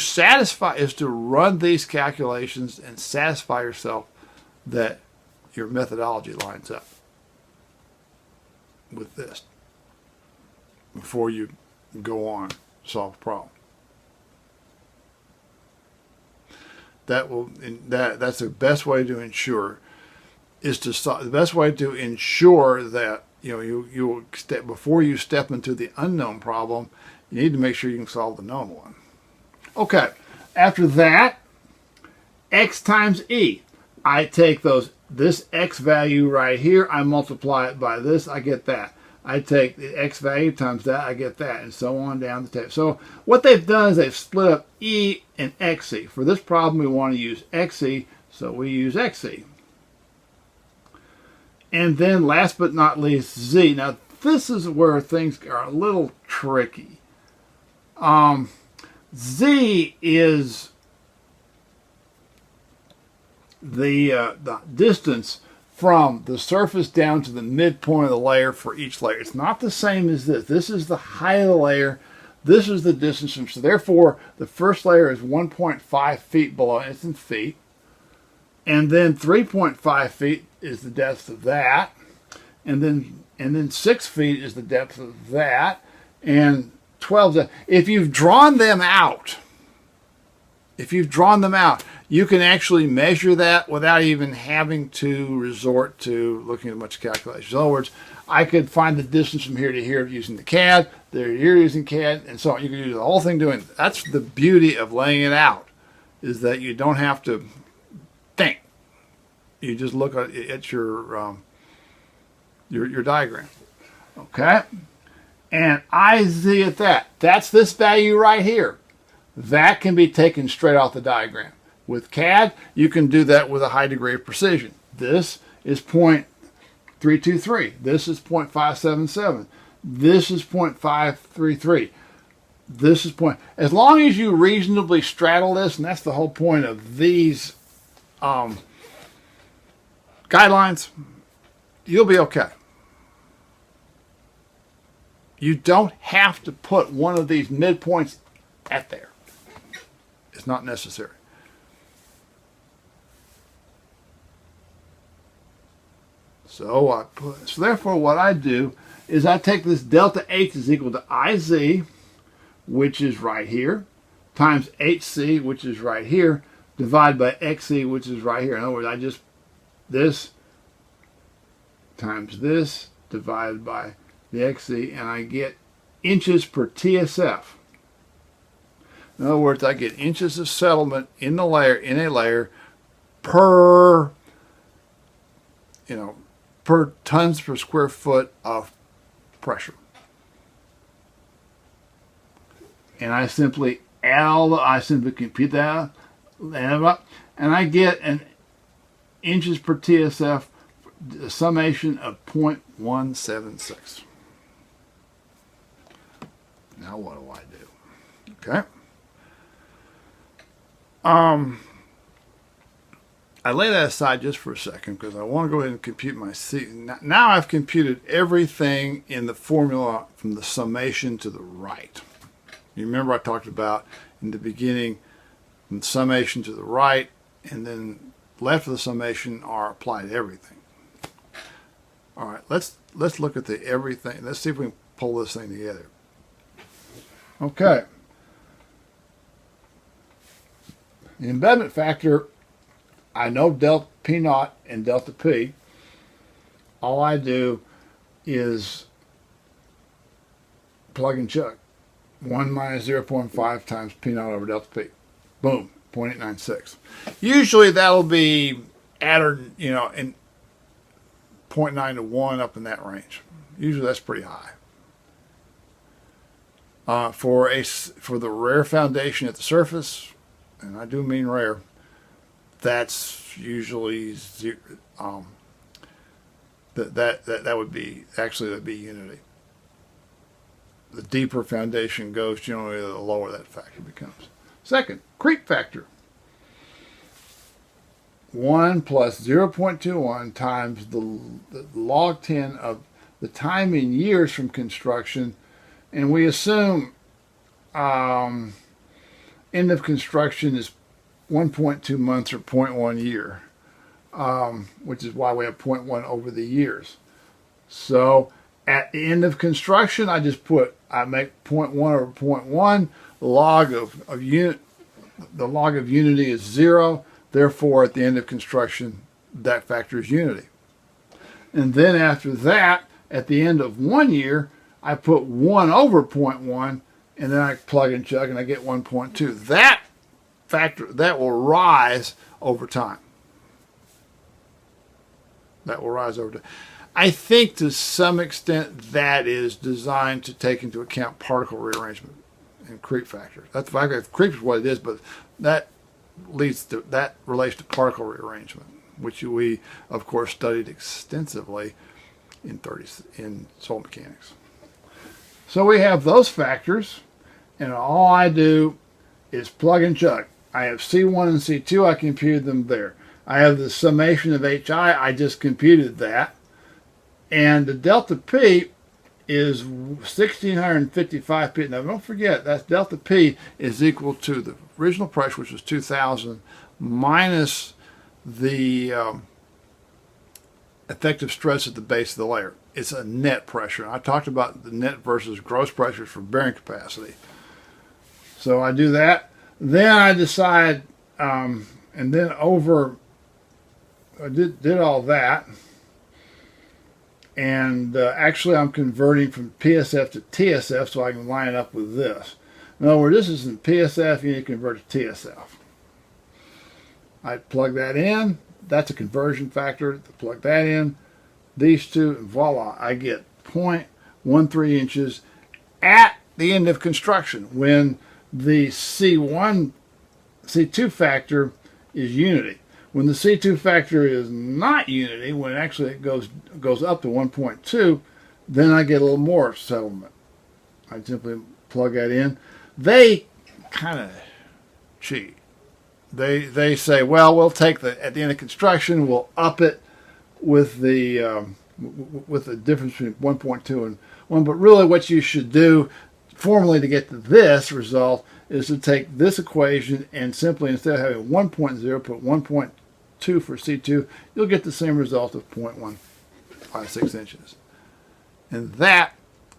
run these calculations and satisfy yourself that your methodology lines up with this before you go on solve a problem. That's the best way to ensure the best way to ensure that you step before you step into the unknown problem. You need to make sure you can solve the known one. Okay, after that, x times e. I take this x value right here, I multiply it by this, I get that. I take the x value times that, I get that, and so on down the table. So what they've done is they've split up e and xe. For this problem, we want to use xe, so we use xe. And then last but not least, z. Now this is where things are a little tricky. Z is the distance from the surface down to the midpoint of the layer for each layer. It's not the same as this. This is the height of the layer. This is the distance. So therefore, the first layer is 1.5 feet below. It's in feet. And then 3.5 feet is the depth of that. And then 6 feet is the depth of that. And 12. If you've drawn them out, you can actually measure that without even having to resort to looking at much calculations. In other words, I could find the distance from here to here using the CAD, there here using CAD, and so on. You can use the whole thing doing it. That's the beauty of laying it out, is that you don't have to think. You just look at your diagram. Okay? And IZ at that. That's this value right here. That can be taken straight off the diagram. With CAD, you can do that with a high degree of precision. This is 0.323. This is 0.577. This is 0.533. This is as long as you reasonably straddle this, and that's the whole point of these guidelines, you'll be okay. You don't have to put one of these midpoints at there. It's not necessary. So therefore what I do is I take this delta H is equal to IZ, which is right here, times HC, which is right here, divided by XC, which is right here. In other words, this times this divided by the XC, and I get inches per TSF. In other words, I get inches of settlement in a layer per per tons per square foot of pressure. And I simply compute that, add them up, and I get an inches per TSF, a summation of 0.176. Now what do I do? Okay. I lay that aside just for a second because I want to go ahead and compute my C. Now I've computed everything in the formula from the summation to the right. You remember I talked about in the beginning, from the summation to the right, and then left of the summation are applied to everything. All right, let's look at the everything. Let's see if we can pull this thing together. Okay. The embedment factor, I know delta P naught and delta P. All I do is plug and chug. 1 minus 0.5 times P naught over delta P. Boom, 0.896. Usually that'll be at or, in 0.9 to 1 up in that range. Usually that's pretty high. For the rare foundation at the surface, and I do mean rare, that's usually zero, that would be unity. The deeper foundation goes, generally the lower that factor becomes. Second, creep factor. 1 plus 0.21 times the log 10 of the time in years from construction, and we assume end of construction is 1.2 months or 0.1 year. which is why we have 0.1 over the years. So at the end of construction, I make 0.1 over 0.1. The log of unity is 0. Therefore, at the end of construction, that factor is unity. And then after that, at the end of 1 year, I put 1 over 0.1, and then I plug and chug, and I get 1.2. That factor, that will rise over time. That will rise over time. I think to some extent that is designed to take into account particle rearrangement and creep factors. That's creep is what it is, but that relates to particle rearrangement, which we of course studied extensively in solid mechanics. So we have those factors, and all I do is plug and chug. I have C1 and C2, I computed them there. I have the summation of HI, I just computed that. And the delta P is 1,655 P. Now don't forget, that delta P is equal to the original pressure, which was 2,000, minus the effective stress at the base of the layer. It's a net pressure. I talked about the net versus gross pressures for bearing capacity. So I do that. Then I decide, and then I did all that. And actually I'm converting from PSF to TSF so I can line it up with this. In other words, this is in PSF, you need to convert to TSF. I plug that in. That's a conversion factor. Plug that in. These two, and voila, I get 0.13 inches at the end of construction when the C2 factor is unity. When the C2 factor is not unity, when actually it goes up to 1.2, then I get a little more settlement. I simply plug that in. They kind of cheat. They say, well, we'll take at the end of construction, we'll up it with the difference between 1.2 and 1. But really what you should do formally to get to this result is to take this equation and simply, instead of having 1.0, put 1.2 for C2. You'll get the same result of 0.156 inches. And that,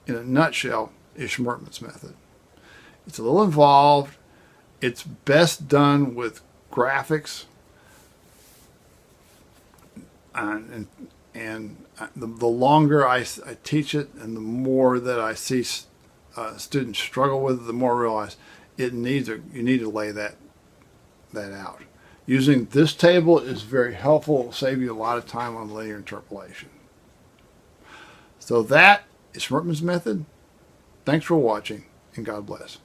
in a nutshell, is Smartness Method. It's a little involved. It's best done with graphics, and the longer I teach it, and the more that I see students struggle with it, the more I realize you need to lay that out. Using this table is very helpful. It will save you a lot of time on linear interpolation. So that is Shermans Method. Thanks for watching, and God bless.